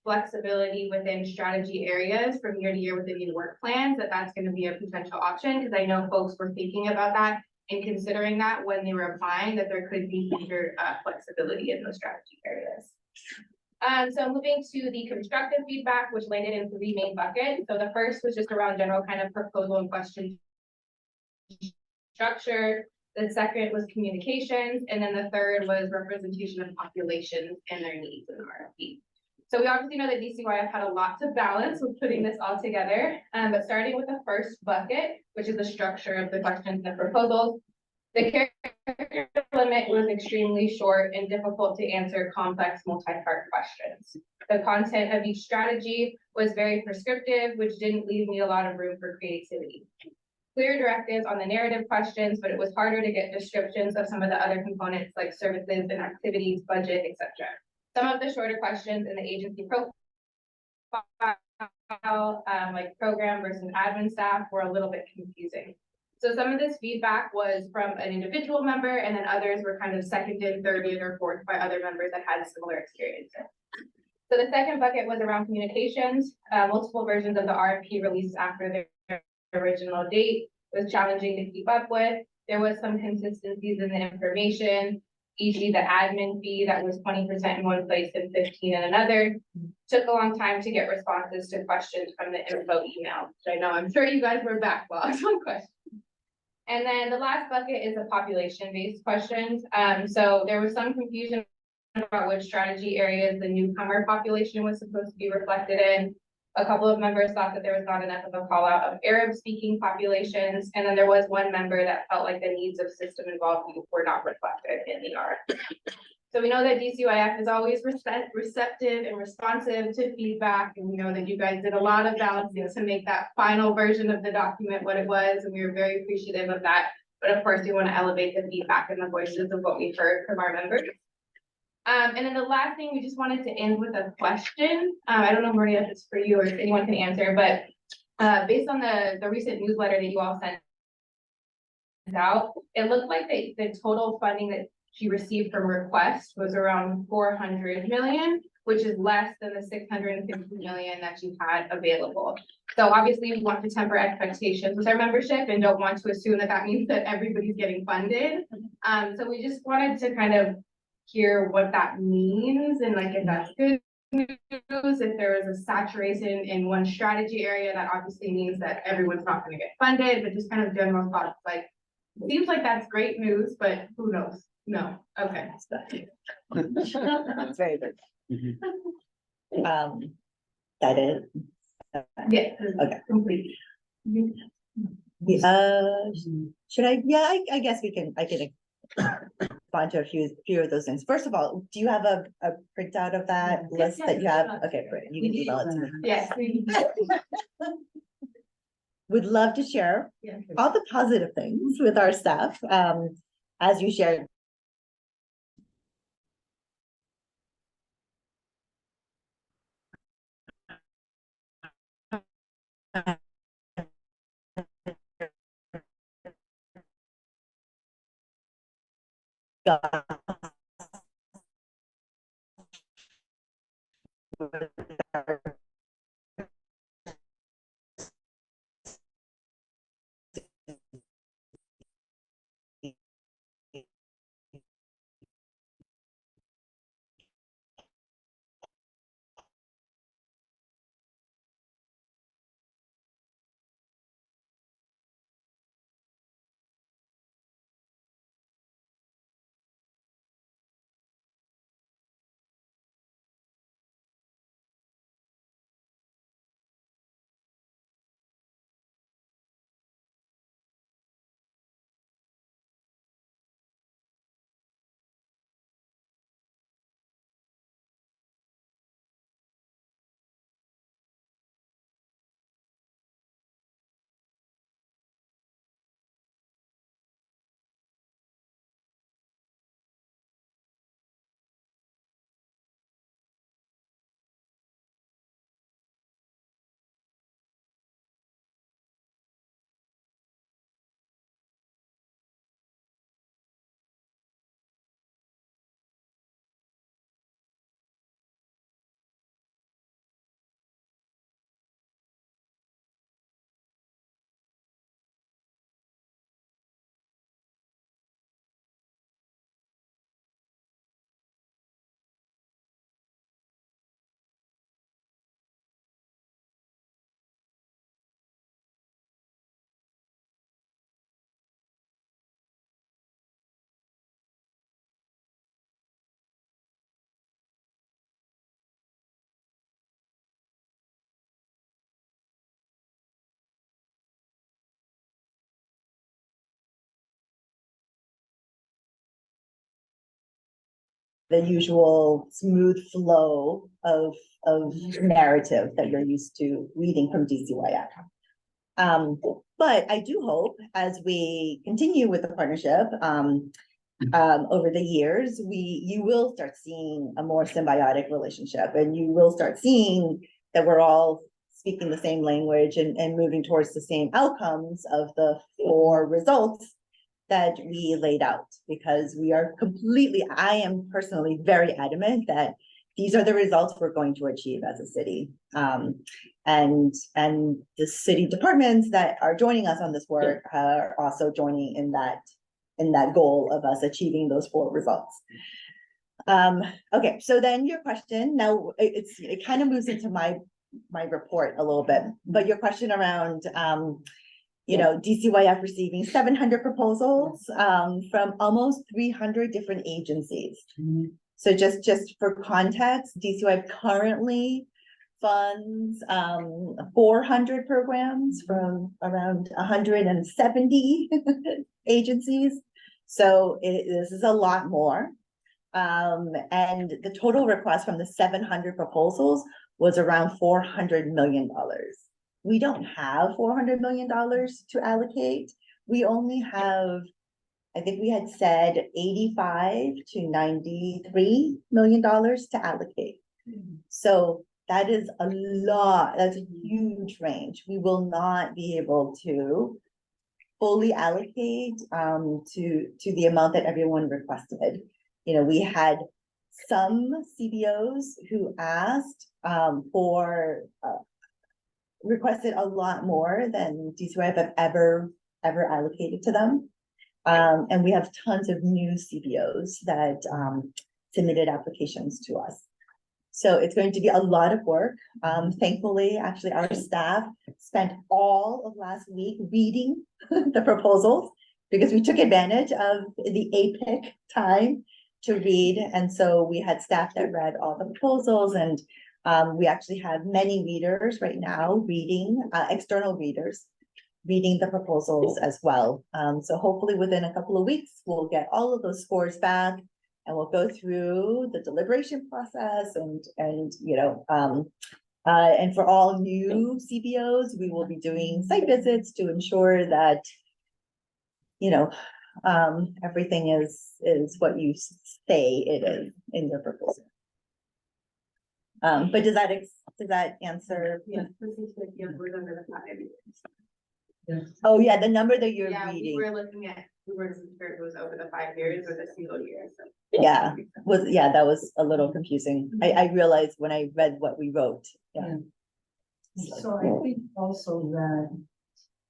flexibility within strategy areas from year to year within new work plans, that's going to be a potential option, because I know folks were thinking about that and considering that when they were applying, that there could be future flexibility in those strategy areas. So moving to the constructive feedback, which landed in 3 main buckets. So the first was just around general kind of proposal and question structure. The second was communications, and then the third was representation of populations and their needs in the RFP. So we obviously know that DCYF had a lot to balance with putting this all together, but starting with the first bucket, which is the structure of the questions and proposals, the character limit was extremely short and difficult to answer complex multi-part questions. The content of each strategy was very prescriptive, which didn't leave me a lot of room for creativity. Clear directives on the narrative questions, but it was harder to get descriptions of some of the other components like services and activities, budget, etc. Some of the shorter questions in the agency profile, like program versus admin staff, were a little bit confusing. So some of this feedback was from an individual member, and then others were kind of seconded, thirded, or fourth by other members that had similar experiences. So the second bucket was around communications. Multiple versions of the RFP released after their original date was challenging to keep up with. There was some consistencies in the information, e.g. the admin fee that was 20% in one place and 15% in another. Took a long time to get responses to questions from the info email. So I know, I'm sure you guys were backlogged on questions. And then the last bucket is the population-based questions. So there was some confusion about which strategy areas the newcomer population was supposed to be reflected in. A couple of members thought that there was not enough of a call out of Arab-speaking populations, and then there was one member that felt like the needs of system involved were not reflected in the RFP. So we know that DCYF is always receptive and responsive to feedback, and we know that you guys did a lot of balancing to make that final version of the document what it was, and we were very appreciative of that. But of course, we want to elevate the feedback and the voices of what we've heard from our members. And then the last thing, we just wanted to end with a question. I don't know, Maria, if it's for you or if anyone can answer, but based on the recent newsletter that you all sent out, it looked like the total funding that she received from request was around 400 million, which is less than the 650 million that you had available. So obviously we want to temper expectations with our membership and don't want to assume that that means that everybody's getting funded. So we just wanted to kind of hear what that means and like if that's good news, if there is a saturation in one strategy area, that obviously means that everyone's not going to get funded, but just kind of general thoughts like, seems like that's great news, but who knows? No, okay. It's very good. Mhm. That is. Yeah, Okay. complete. Should I, yeah, I guess I can respond to a few of those things. First of all, do you have a printout of that list that you have? Okay, great, you can email it to me. Yes. Would love to share Yeah. all the positive things with our staff, as you shared. The usual smooth flow of narrative that you're used to reading from DCYF. But I do hope as we continue with the partnership, over the years, you will start seeing a more symbiotic relationship, and you will start seeing that we're all speaking the same language and moving towards the same outcomes of the 4 results that we laid out, because we are I am personally very adamant that these are the results we're going to achieve as a city. And the city departments that are joining us on this work are also joining in that goal of us achieving those 4 results. Okay, so then your question, now it kind of moves into my report a little bit, but your question around, you know, DCYF receiving 700 proposals from almost 300 different agencies. So just for context, DCYF currently funds 400 programs from around 170 agencies. So this is a lot more. And the total request from the 700 proposals was around $400 million. We don't have $400 million to allocate. We only have, I think we had said 85 to $93 million to allocate. So that is a lot, that's a huge range. We will not be able to fully allocate to the amount that everyone requested. You know, we had some CBOs who asked for requested a lot more than DCYF have ever allocated to them. And we have tons of new CBOs that submitted applications to us. So it's going to be a lot of work. Thankfully, actually, our staff spent all of last week reading the proposals because we took advantage of the APIC time to read. And so we had staff that read all the proposals, and we actually have many readers right now reading, external readers reading the proposals as well. So hopefully within a couple of weeks, we'll get all of those scores back. And we'll go through the deliberation process and you know, and for all new CBOs, we will be doing site visits to ensure that, you know, everything is what you say it is in your proposal. But does that answer? Yeah, this is like, yeah, we're under the 5 years. Oh, yeah, the number that you're Yeah, we reading. were looking at, we were sure it was over the 5 years or the single year, so. Yeah, that was a little confusing. I realized when I read what we wrote, yeah. So I think also that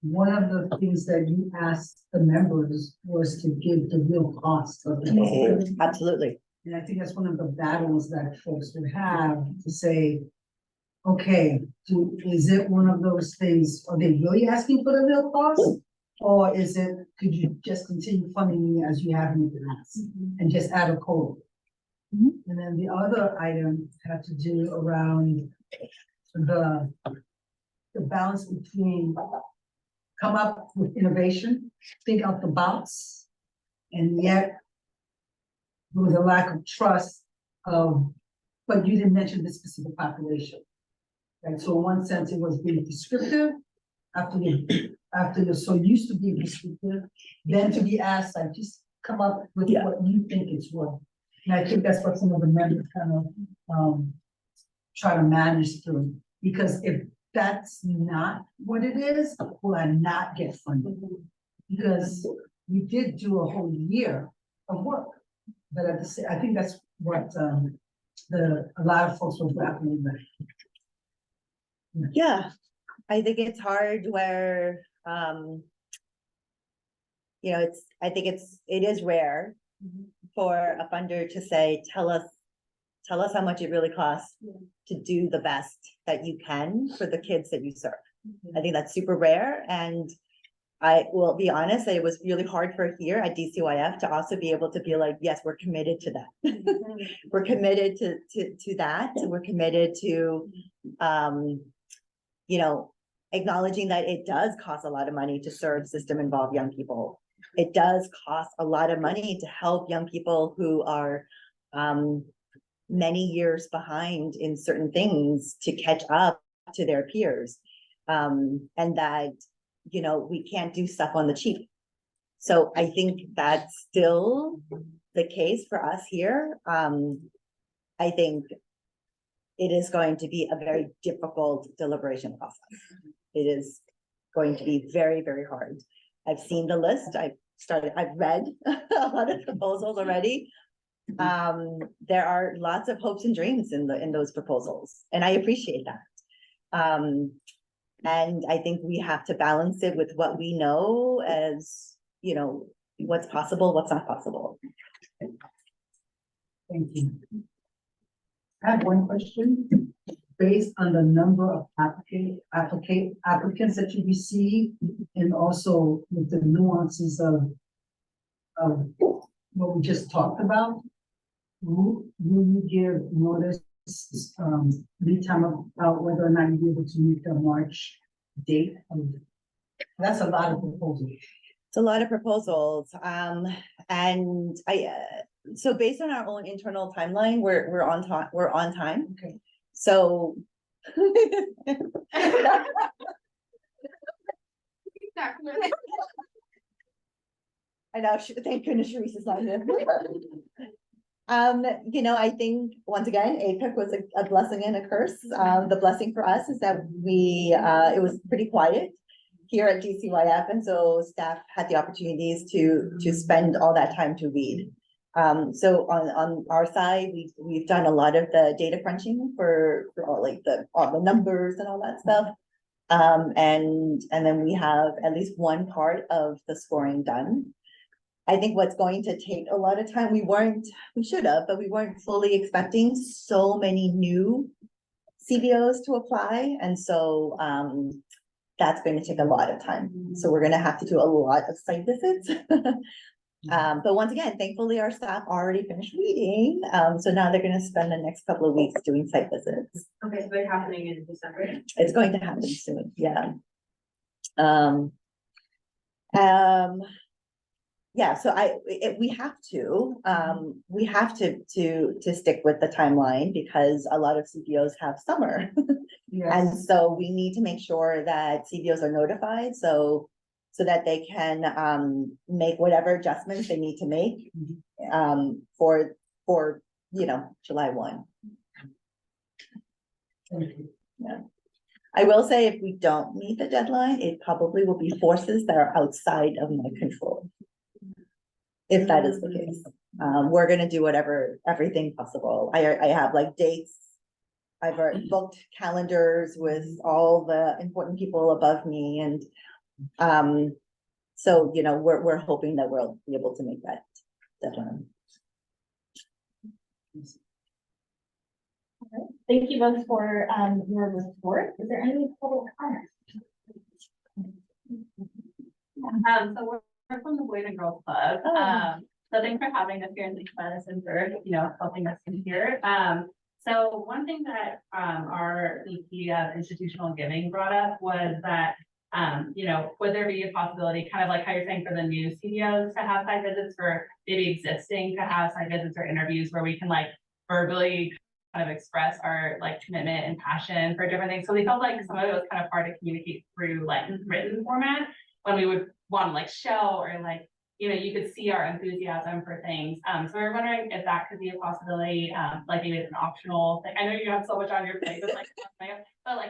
one of the things that you asked the members was to give the real cost of the program. Absolutely. And I think that's one of the battles that folks would have to say, okay, is it one of those things, are they really asking for the real cost? Or is it, could you just continue funding me as you have in the past and just add a code? And then the other item had to do around the balance between come up with innovation, think out the box, and yet there was a lack of trust of, but you didn't mention this specific population. Right, so in one sense, it was being prescriptive after you're so used to being prescriptive, then to be asked, like, just come up with what you think it's worth. And I think that's what some of the members kind of try to manage through, because if that's not what it is, will I not get funded? Because we did do a whole year of work, but at the same, I think that's what a lot of folks were grappling with. Yeah, I think it's hard where, you know, I think it is rare for a funder to say, tell us how much it really costs to do the best that you can for the kids that you serve. I think that's super rare. And I will be honest, that it was really hard for here at DCYF to also be able to be like, yes, we're committed to that. We're committed to that. We're committed to, you know, acknowledging that it does cost a lot of money to serve system-involved young people. It does cost a lot of money to help young people who are many years behind in certain things to catch up to their peers. And that, you know, we can't do stuff on the cheap. So I think that's still the case for us here. I think it is going to be a very difficult deliberation process. It is going to be very, very hard. I've seen the list. I've read a lot of proposals already. There are lots of hopes and dreams in those proposals, and I appreciate that. And I think we have to balance it with what we know as, you know, what's possible, what's not possible. Thank you. I have one question. Based on the number of applicants that you receive, and also with the nuances of what we just talked about, will you give notice lead time about whether or not you'll be able to meet the March date? That's a lot of proposals. It's a lot of proposals. And So based on our own internal timeline, we're on time, we're on time. Okay. So. I know, thank goodness Sharice is not here. You know, I think, once again, APEC was a blessing and a curse. The blessing for us is that it was pretty quiet here at DCYF, and so staff had the opportunities to spend all that time to read. So on our side, we've done a lot of the data crunching for all the numbers and all that stuff. And then we have at least one part of the scoring done. I think what's going to take a lot of time, we should have, but we weren't fully expecting so many new CBOs to apply. And so that's going to take a lot of time. So we're going to have to do a lot of site visits. But once again, thankfully our staff already finished reading. So now they're going to spend the next couple of weeks doing site visits. Okay, so they're happening in December. It's going to happen soon, yeah. Yeah, so we have to stick with the timeline because a lot of CBOs have summer. Yes. And so we need to make sure that CBOs are notified, so that they can make whatever adjustments they need to make for July 1. Thank you. Yeah. I will say if we don't meet the deadline, it probably will be forces that are outside of my control. If that is the case, we're gonna do everything possible. I have like dates. I've already booked calendars with all the important people above me, and so we're hoping that we'll be able to make that deadline. Thank you both for your report. Is there any public comment? So we're from the Boys and Girls Club. So thanks for having us here, and thanks Madison for, helping us in here. So one thing that our VP of institutional giving brought up was that, would there be a possibility, kind of like how you're saying for the new CEOs to have site visits, for maybe existing to have site visits or interviews where we can like verbally kind of express our like commitment and passion for different things. So we felt like some of it was kind of hard to communicate through like written format when we would want to like show or like, you could see our enthusiasm for things. So we're wondering if that could be a possibility, like maybe it's an optional thing. I know you have so much on your plate, but like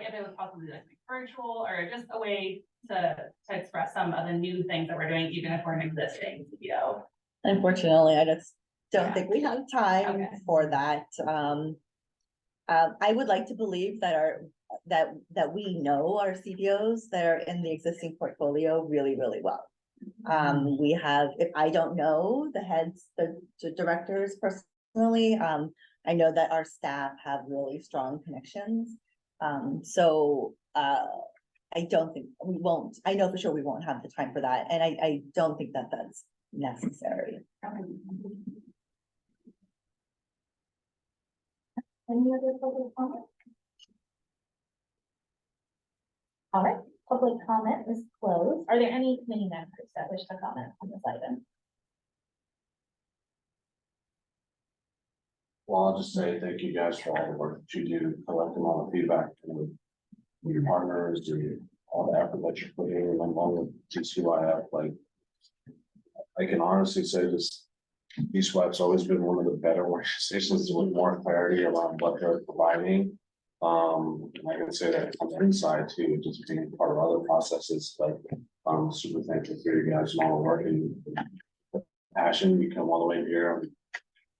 if it was possibly like virtual or just a way to express some of the new things that we're doing, even if we're an existing CBO. Unfortunately, I just don't think we have time for that. I would like to believe that that we know our CBOs that are in the existing portfolio really, really well. We have, if I don't know the heads, the directors personally, I know that our staff have really strong connections. So I don't think we won't, I know for sure we won't have the time for that. And I don't think that that's necessary. Any other public comment? All right, public comment is closed. Are there any committee members that wish to comment on this item? Well, I'll just say thank you guys for all the work that you do, collecting all the feedback from your partners, all the effort that you're putting in along with DCYF. Like, I can honestly say this, DCYF's always been one of the better organizations with more clarity around what they're providing. And I can say that on the inside too, just being part of other processes, but super thankful for you guys and all the work and the passion. You come all the way here,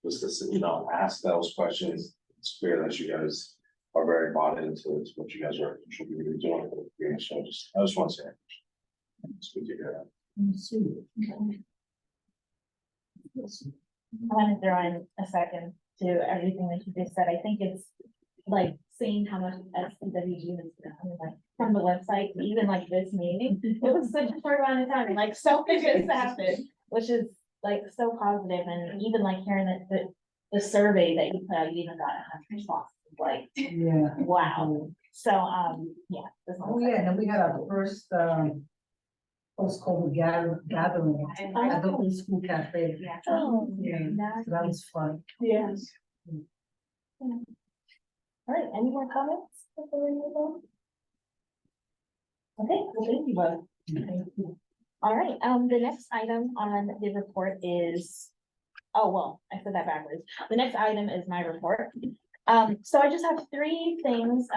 just to ask those questions. It's clear that you guys are very bought into what you guys are contributing doing for the community. So I just want to say it's good to hear that. I want to throw in a second to everything that you just said. I think it's like seeing how much SCWG has done, like from the website, to even like this meeting. It was such a short amount of time, and like so much has happened, which is like so positive. And even like hearing that the survey that you put out, you even got 100 responses. Like, Yeah. wow. So yeah. Oh, yeah, and then we had our first post-COVID gathering at the old school cafe. Oh, Yeah, so that was fun. yes. All right, any more comments before we move on? Okay, well, thank you both. All right, the next item on the report is, oh, well, I said that backwards. The next item is my report. So I just have three things,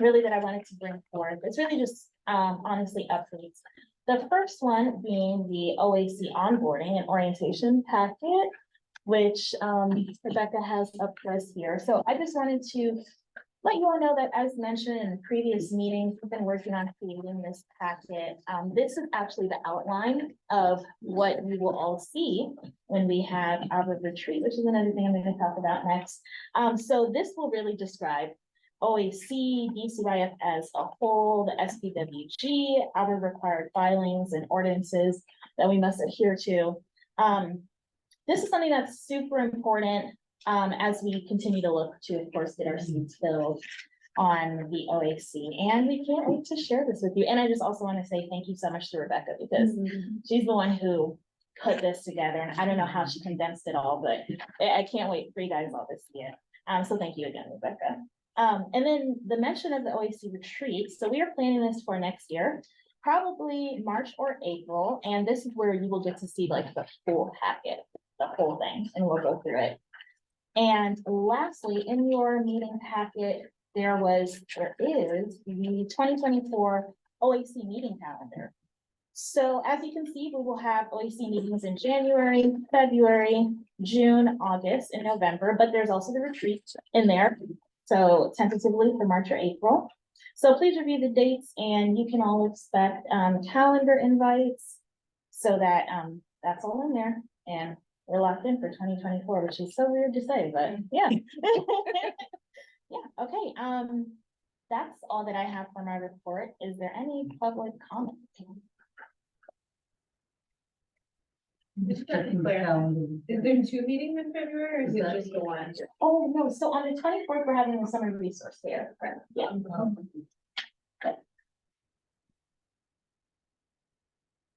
really that I wanted to bring forth. It's really just, honestly updates. The first one being the OAC onboarding and orientation packet, which, Rebecca has up for us here. So I just wanted to let you all know that, as mentioned in previous meetings, we've been working on creating this packet. This is actually the outline of what we will all see when we have our retreat, which is another thing I'm going to talk about next. So this will really describe OAC, DCYF as a whole, the SPWG, our required filings and ordinances that we must adhere to. This is something that's super important as we continue to look to, of course, get our seats filled on the OAC. And we can't wait to share this with you. And I just also want to say thank you so much to Rebecca, because she's the one who put this together. And I don't know how she condensed it all, but I can't wait for you guys all to see it. So thank you again, Rebecca. And then the mention of the OAC retreat. So we are planning this for next year, probably March or April. And this is where you will get to see like the full packet, the whole thing, and we'll go through it. And lastly, in your meeting packet, there is the 2024 OAC meeting calendar. So as you can see, we will have OAC meetings in January, February, June, August, and November, but there's also the retreat in there. So tentatively for March or April. So please review the dates, and you can all expect calendar invites so that that's all in there. And we're locked in for 2024, which is so weird to say, but yeah. Yeah, okay. That's all that I have for my report. Is there any public comment? Just checking the calendar. Is there 2 meetings in February, or is it just the one? Oh, no, so on the 24th, we're having a summer resource fair. Yeah.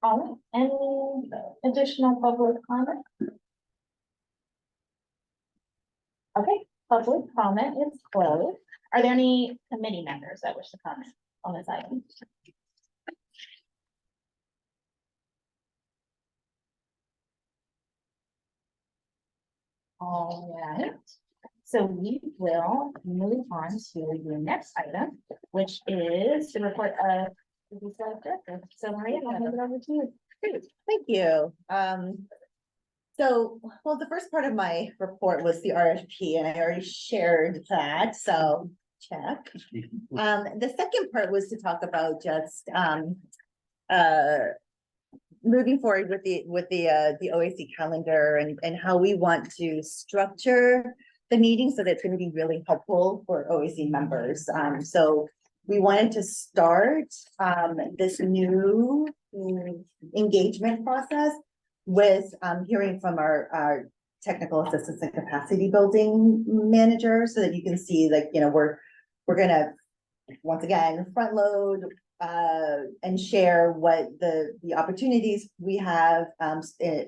All right, any additional public comment? Okay, public comment is closed. Are there any committee members that wish to comment on this item? All right, so we will move on to the next item, which is the report of the DCYF director. So Maria, I'll hand it over to you. Great, thank you. So, well, the first part of my report was the RFP, and I already shared that, so check. The second part was to talk about just moving forward with the OAC calendar and how we want to structure the meeting so that it's going to be really helpful for OAC members. So we wanted to start this new engagement process with hearing from our technical assistance and capacity building manager, so that you can see, like, you know, we're gonna once again front load and share what the opportunities we have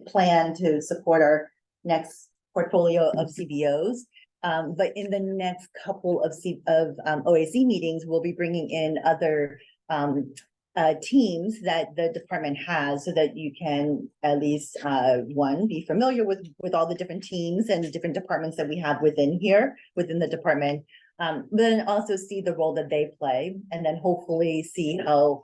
planned to support our next portfolio of CBOs. But in the next couple of OAC meetings, we'll be bringing in other teams that the department has, so that you can at least one, be familiar with all the different teams and different departments that we have within the department, but then also see the role that they play, and then hopefully see how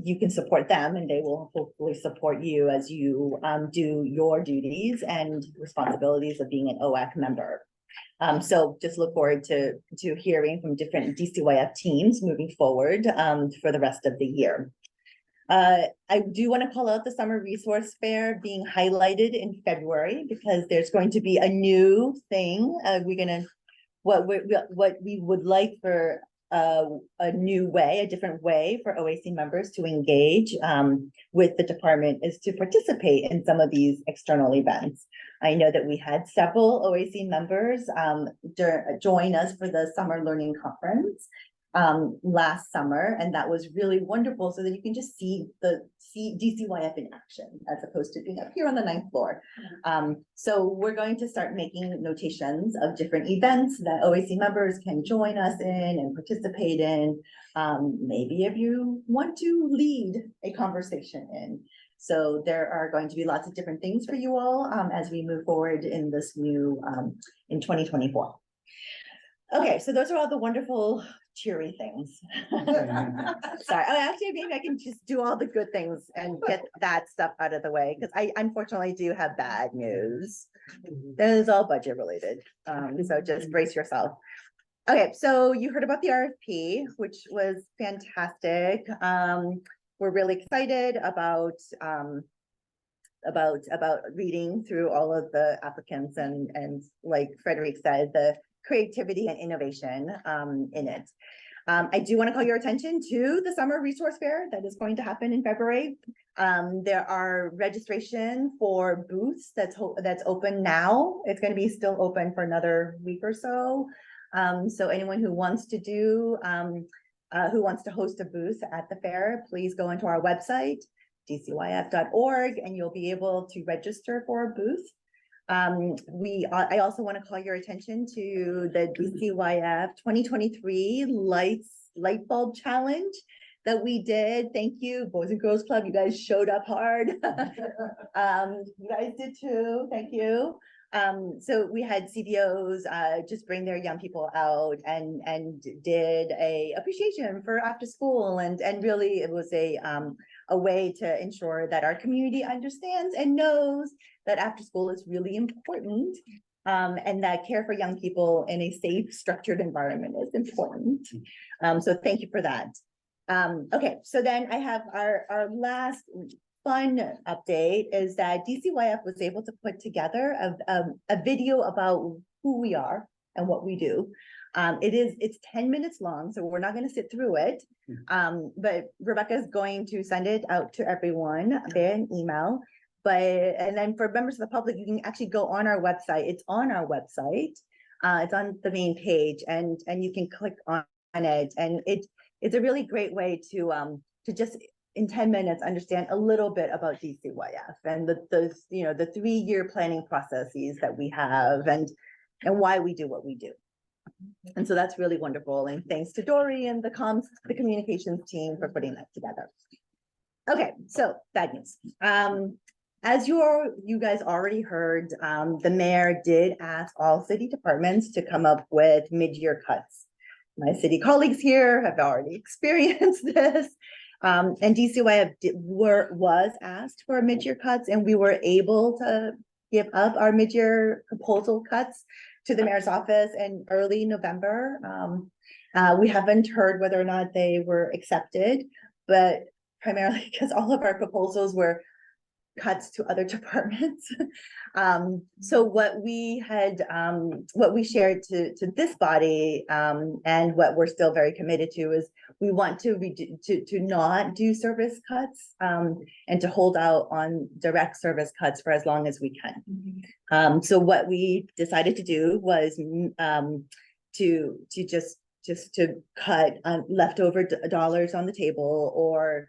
you can support them, and they will hopefully support you as you do your duties and responsibilities of being an OAC member. So just look forward to hearing from different DCYF teams moving forward for the rest of the year. I do want to call out the Summer Resource Fair being highlighted in February, because there's going to be a new thing. What we would like for a new way, a different way for OAC members to engage with the department, is to participate in some of these external events. I know that we had several OAC members join us for the Summer Learning Conference. last summer, and that was really wonderful, so that you can just see DCYF in action, as opposed to being up here on the 9th floor. So we're going to start making notations of different events that OAC members can join us in and participate in. Maybe if you want to lead a conversation in. So there are going to be lots of different things for you all, as we move forward in this new, in 2024. Okay, so those are all the wonderful cheery things. Sorry, actually, maybe I can just do all the good things and get that stuff out of the way, because I unfortunately do have bad news. That is all budget related, so just brace yourself. Okay, so you heard about the RFP, which was fantastic. We're really excited about reading through all of the applicants and like Frederick said, the creativity and innovation in it. I do want to call your attention to the summer resource fair that is going to happen in February. There are registration for booths that's open now. It's going to be still open for another week or so. So anyone who wants to do who wants to host a booth at the fair, please go into our website, dcyf.org, and you'll be able to register for a booth. I also want to call your attention to the DCYF 2023 light bulb challenge that we did. Thank you, Boys and Girls Club. You guys showed up hard. You guys did too. Thank you. So we had CBOs just bring their young people out and did a appreciation for after school, and really it was a way to ensure that our community understands and knows that after school is really important, and that care for young people in a safe, structured environment is important. So thank you for that. Okay, so then I have our last fun update is that DCYF was able to put together a video about who we are and what we do. It's 10 minutes long, so we're not going to sit through it. But Rebecca is going to send it out to everyone via an email. And then for members of the public, you can actually go on our website. It's on our website. It's on the main page, and you can click on it. And it's a really great way to just in 10 minutes understand a little bit about DCYF and the 3-year planning processes that we have and why we do what we do. And so that's really wonderful. And thanks to Dory and the communications team for putting that together. Okay, so bad news. As you guys already heard, the mayor did ask all city departments to come up with mid-year cuts. My city colleagues here have already experienced this. And DCYF was asked for mid-year cuts, and we were able to give up our mid-year proposal cuts to the mayor's office in early November. We haven't heard whether or not they were accepted, but primarily because all of our proposals were cuts to other departments. So what we shared to this body, and what we're still very committed to, is we want to not do service cuts, and to hold out on direct service cuts for as long as we can. So what we decided to do was to cut leftover dollars on the table, or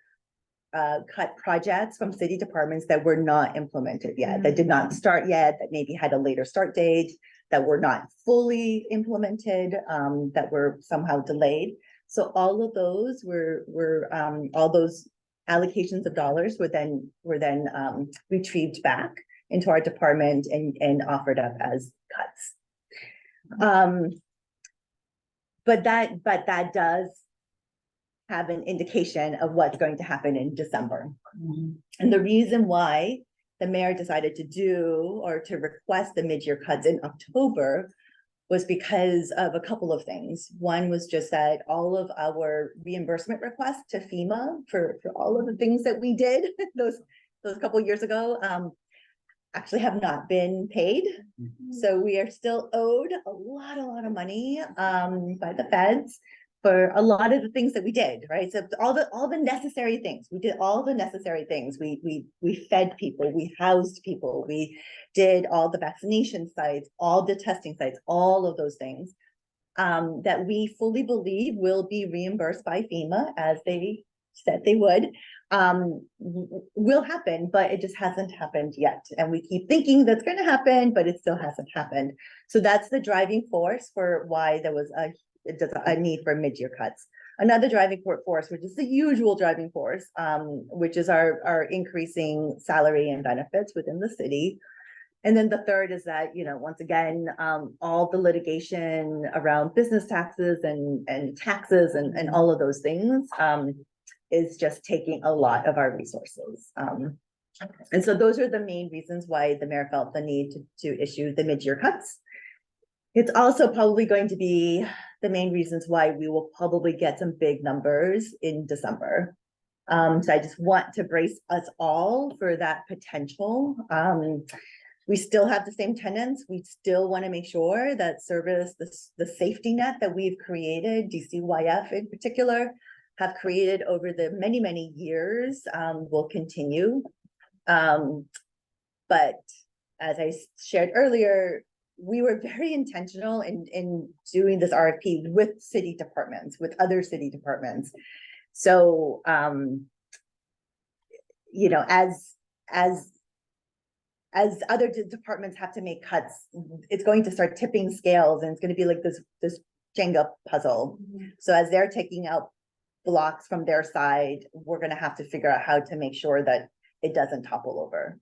cut projects from city departments that were not implemented yet, that did not start yet, that maybe had a later start date, that were not fully implemented, that were somehow delayed. So all of those all those allocations of dollars were then retrieved back into our department and offered up as cuts. But that does have an indication of what's going to happen in December. And the reason why the mayor decided to request the mid-year cuts in October was because of a couple of things. One was just that all of our reimbursement requests to FEMA for all of the things that we did those couple of years ago actually have not been paid. So we are still owed a lot of money by the feds for a lot of the things that we did, right? So all the necessary things, we did all the necessary things. We fed people, we housed people, we did all the vaccination sites, all the testing sites, all of those things. that we fully believe will be reimbursed by FEMA, as they said they would, will happen, but it just hasn't happened yet. And we keep thinking that's going to happen, but it still hasn't happened. So that's the driving force for why there was a need for mid-year cuts. Another driving force, which is the usual driving force, which is our increasing salary and benefits within the city. And then the third is that, you know, once again, all the litigation around business taxes and taxes and all of those things is just taking a lot of our resources. And so those are the main reasons why the mayor felt the need to issue the mid-year cuts. It's also probably going to be the main reasons why we will probably get some big numbers in December. So I just want to brace us all for that potential. We still have the same tenants. We still want to make sure that service, the safety net that we've created, DCYF in particular, have created over the many, many years will continue. But as I shared earlier, we were very intentional in doing this RFP with city departments, with other city departments. So, you know, as other departments have to make cuts, it's going to start tipping scales, and it's going to be like this Jenga puzzle. So as they're taking out blocks from their side, we're going to have to figure out how to make sure that it doesn't topple over.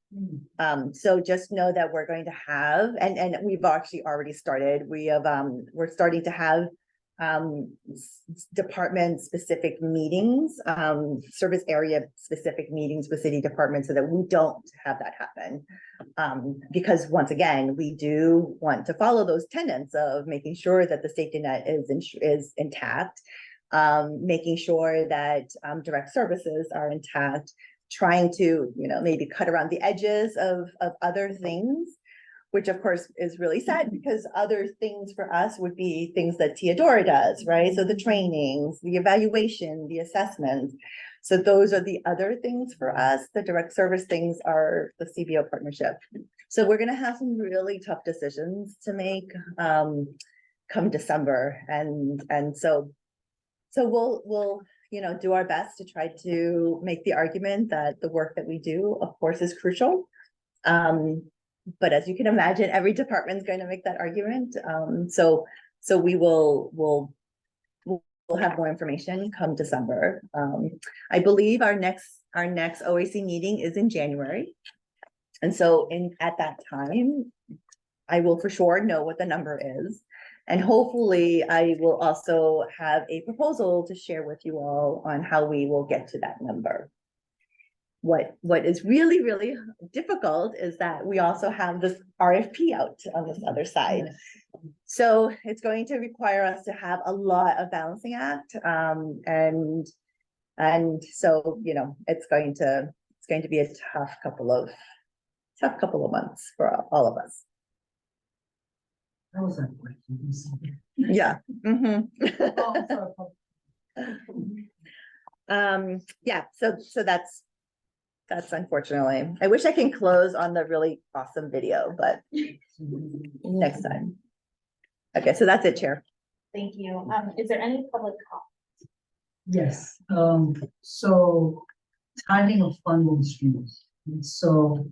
So just know that we're going to have, and we've actually already started. We're starting to have department specific meetings, service area specific meetings with city departments, so that we don't have that happen. Because once again, we do want to follow those tenets of making sure that the safety net is intact, making sure that direct services are intact, trying to, you know, maybe cut around the edges of other things, which of course is really sad, because other things for us would be things that Teodora does, right? So the trainings, the evaluation, the assessments. So those are the other things for us. The direct service things are the CBO partnership. So we're going to have some really tough decisions to make come December. And so we'll, you know, do our best to try to make the argument that the work that we do, of course, is crucial. But as you can imagine, every department is going to make that argument. So we'll have more information come December. I believe our next OAC meeting is in January. And so at that time, I will for sure know what the number is. And hopefully I will also have a proposal to share with you all on how we will get to that number. What is really, really difficult is that we also have this RFP out on this other side. So it's going to require us to have a lot of balancing act. And so, you know, it's going to be a tough couple of months for all of us. That was that question. Yeah. Oh, sorry. Yeah, so that's unfortunately. I wish I can close on the really awesome video, but next time. Okay, so that's it, Chair. Thank you. Is there any public comment? Yes, so timing of funding streams. And so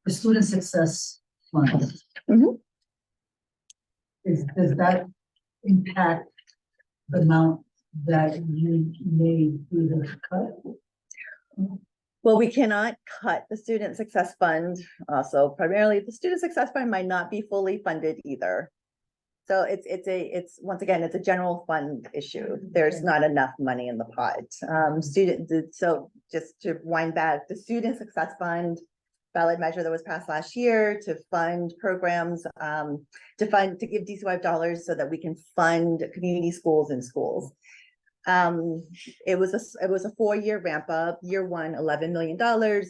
the student success fund. Mhm. Does that impact the amount that you may do the cut? Well, we cannot cut the Student Success Fund. Also, primarily, the Student Success Fund might not be fully funded either. So it's once again, it's a general fund issue. There's not enough money in the pot. So just to wind back, the Student Success Fund ballot measure that was passed last year to fund programs, to give DCYF dollars so that we can fund community schools and schools. It was a 4-year ramp up. Year 1, $11 million.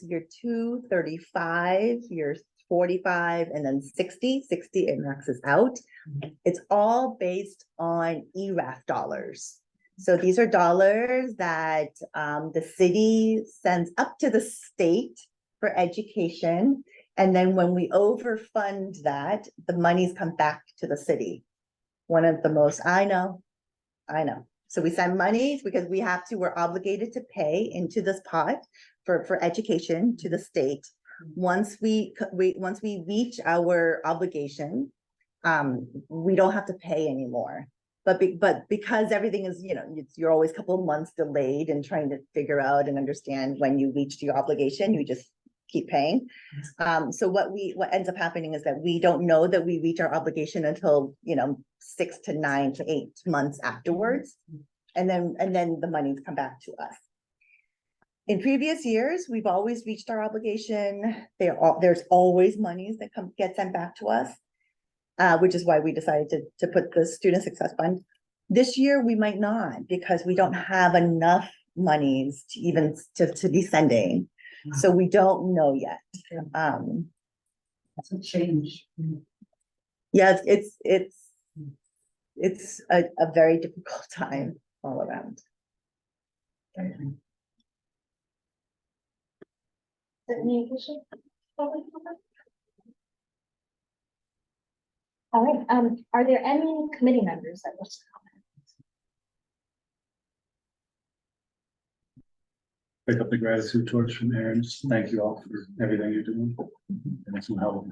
Year 2, 35. Year 45, and then 60 it maxes out. It's all based on ERAF dollars. So these are dollars that the city sends up to the state for education. And then when we overfund that, the monies come back to the city. one of the most, I know. So we send money because we're obligated to pay into this pot for education to the state. Once we reach our obligation, we don't have to pay anymore. But because everything is, you're always a couple of months delayed in trying to figure out and understand when you reached your obligation, you just keep paying. So what ends up happening is that we don't know that we reach our obligation until, 6 to 9 to 8 months afterwards. And then the monies come back to us. In previous years, we've always reached our obligation. There's always monies that get sent back to us. Which is why we decided to put the Student Success Fund. This year, we might not, because we don't have enough monies to even to be sending. So we don't know yet. That's a change. Yeah, it's a very difficult time all around. Any additional public comment? All right, are there any committee members that wish to comment? Pick up the gratitude torch from Aaron. Just thank you all for everything you're doing. And some help.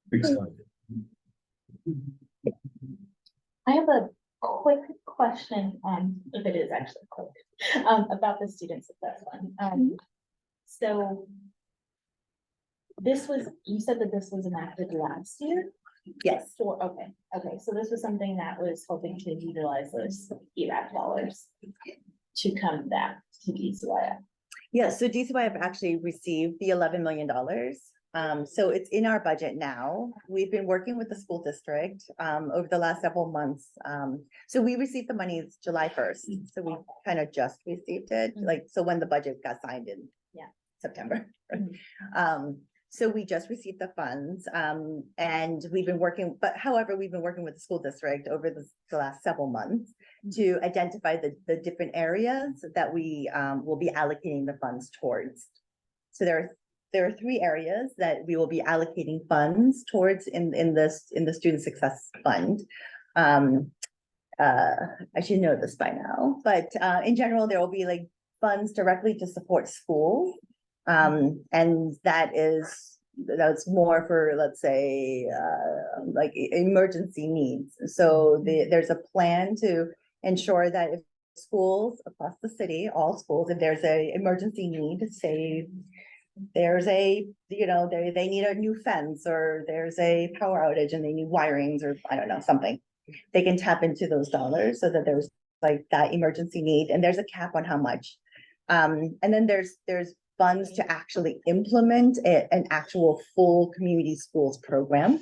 Big stuff. I have a quick question, if it is actually quick, about the Student Success Fund. So you said that this was enacted last year? Yes. Okay, so this was something that was hoping to utilize those ERAC dollars to come back to DCYF. Yeah, so DCYF actually received the $11 million. So it's in our budget now. We've been working with the school district over the last several months. So we received the money July 1st. So we kind of just received it, so when the budget got signed in September. So we just received the funds, and we've been working, we've been working with the school district over the last several months to identify the different areas that we will be allocating the funds towards. So there are 3 areas that we will be allocating funds towards in the Student Success Fund. I should know this by now, but in general, there will be funds directly to support schools. And that's more for, let's say, emergency needs. So there's a plan to ensure that if schools across the city, all schools, if there's a emergency need, say there's they need a new fence, or there's a power outage and they need wirings, or I don't know, something, they can tap into those dollars so that there's that emergency need, and there's a cap on how much. And then there's funds to actually implement an actual full community schools program.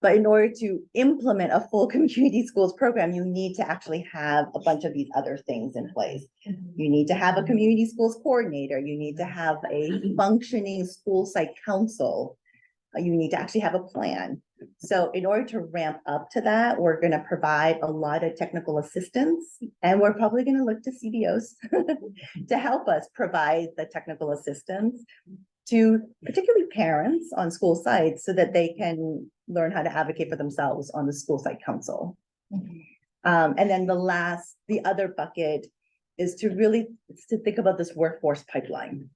But in order to implement a full community schools program, you need to actually have a bunch of these other things in place. You need to have a community schools coordinator. You need to have a functioning school site council. You need to actually have a plan. So in order to ramp up to that, we're going to provide a lot of technical assistance, and we're probably going to look to CBOs to help us provide the technical assistance to particularly parents on school sites so that they can learn how to advocate for themselves on the school site council. And then the other bucket is to think about this workforce pipeline.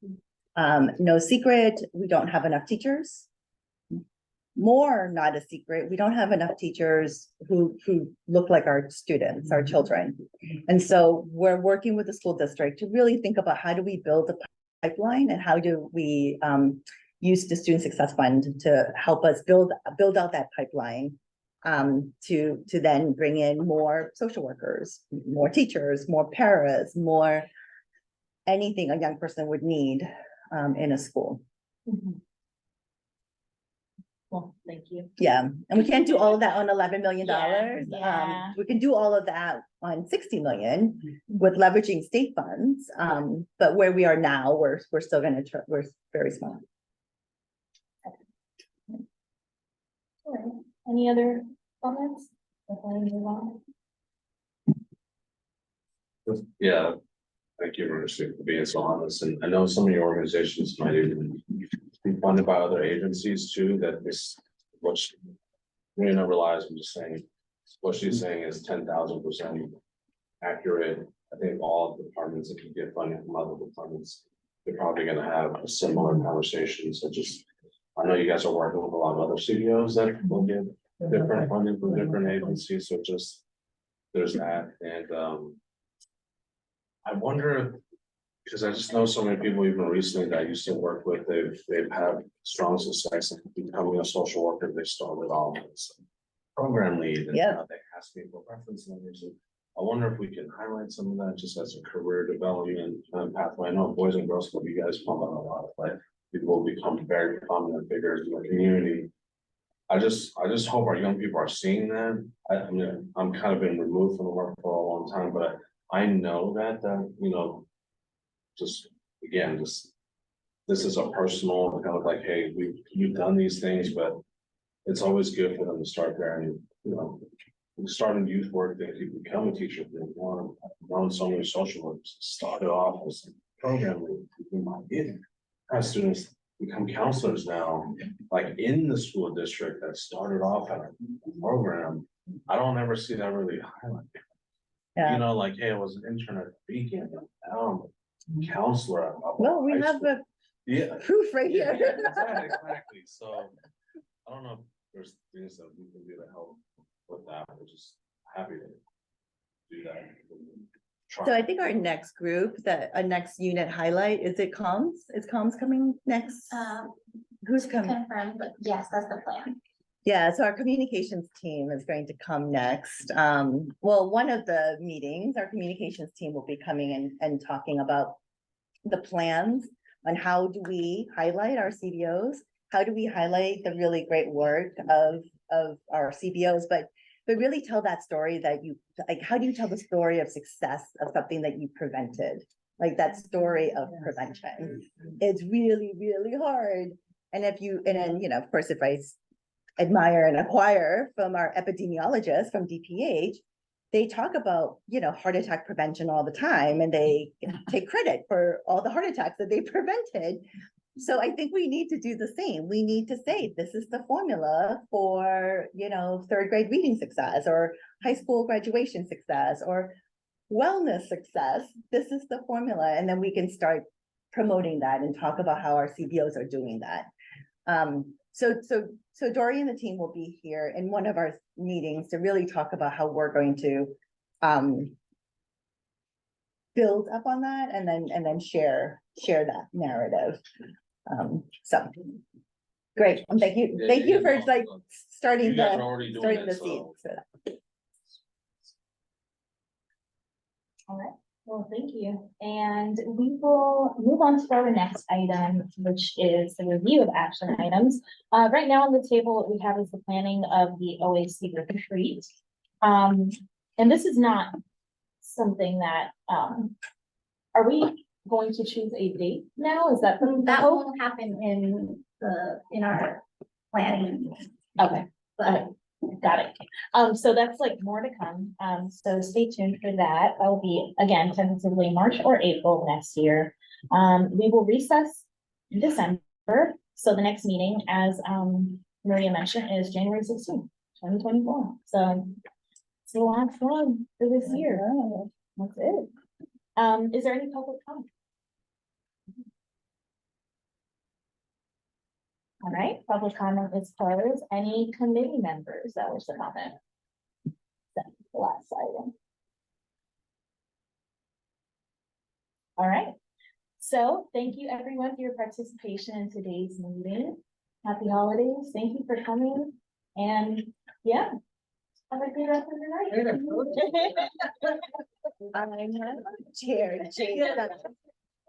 No secret, we don't have enough teachers. More not a secret, we don't have enough teachers who look like our students, our children. And so we're working with the school district to really think about how do we build a pipeline, and how do we use the Student Success Fund to help us build out that pipeline, to then bring in more social workers, more teachers, more paras, more anything a young person would need in a school. Well, thank you. Yeah, and we can't do all of that on $11 million. Yeah. We can do all of that on 60 million with leveraging state funds. But where we are now, we're still going to we're very small. All right. Any other comments before we move on? Yeah, thank you, Marissa, for being so honest. And I know some of your organizations might even be funded by other agencies too, that this, which we never realize, I'm just saying, what she's saying is 10,000% accurate. I think all departments, if you get funding from other departments, they're probably gonna have a similar conversation, so just. I know you guys are working with a lot of other CEOs that will get different funding from different agencies, so just. There's that, and I wonder, because I just know so many people even recently that I used to work with, they've had strong success in becoming a social worker. They started off as a program lead, and Yep. now they ask me for reference numbers. And I wonder if we can highlight some of that just as a career development pathway. I know Boys and Girls Club, you guys pump out a lot of like people will become very prominent figures in the community. I just hope our young people are seeing that. I mean, I'm kind of been removed from the work for a long time, but I know that, you know, just, again, just, this is a personal, kind of like, hey, you've done these things, but it's always good for them to start there and, you know, starting youth work, that you become a teacher, they want to run so many social workers, started off as a program lead, you might get have students become counselors now, like in the school district that started off at a program. I don't ever see that really highlighted. Yeah. You know, like, hey, I was an intern at Beacon, now I'm a counselor. at a Well, we high have school. a Yeah. proof right Yeah, here. exactly, so, I don't know if there's things that we can do to help with that, we're just happy to do that. Try. So I think our next group, a next unit highlight, is it comms? Is comms coming next? Who's coming? Confirmed, but yes, that's the plan. Yeah, so our communications team is going to come next. Well, one of the meetings, our communications team will be coming in and talking about the plans on how do we highlight our CBOs? How do we highlight the really great work of our CBOs, but really tell that story that you, like, how do you tell the story of success of something that you prevented? Like that story of prevention. It's really, really hard. And then, you know, of course, if I admire and acquire from our epidemiologists from DPH, they talk about, you know, heart attack prevention all the time, and they take credit for all the heart attacks that they prevented. So I think we need to do the same. We need to say, this is the formula for, you know, third grade reading success or high school graduation success or wellness success. This is the formula. And then we can start promoting that and talk about how our CBOs are doing that. So Dory and the team will be here in one of our meetings to really talk about how we're going to build up on that and then share that narrative. So great. Thank you for like starting You guys are already doing starting it, the so. seeds for that. All right, well, thank you. And we will move on to our next item, which is the review of action items. Right now on the table, what we have is the planning of the OAC retreat. And this is not something that, are we going to choose a date now? Is that the That hope? won't happen in our planning, Okay, but got it. So that's like more to come. So stay tuned for that. That will be, again, tentatively March or April next year. We will recess in December. So the next meeting, as Maria mentioned, is January 16th, 2024. So it's the last one for this year. That's it. Is there any public comment? All right, public comment is closed. Any committee members that wish to comment? That's the last item. All right, so thank you everyone for your participation in today's meeting. Happy holidays. Thank you for coming. And yeah, have a good rest of your night. I'm chair.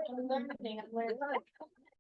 I'm learning.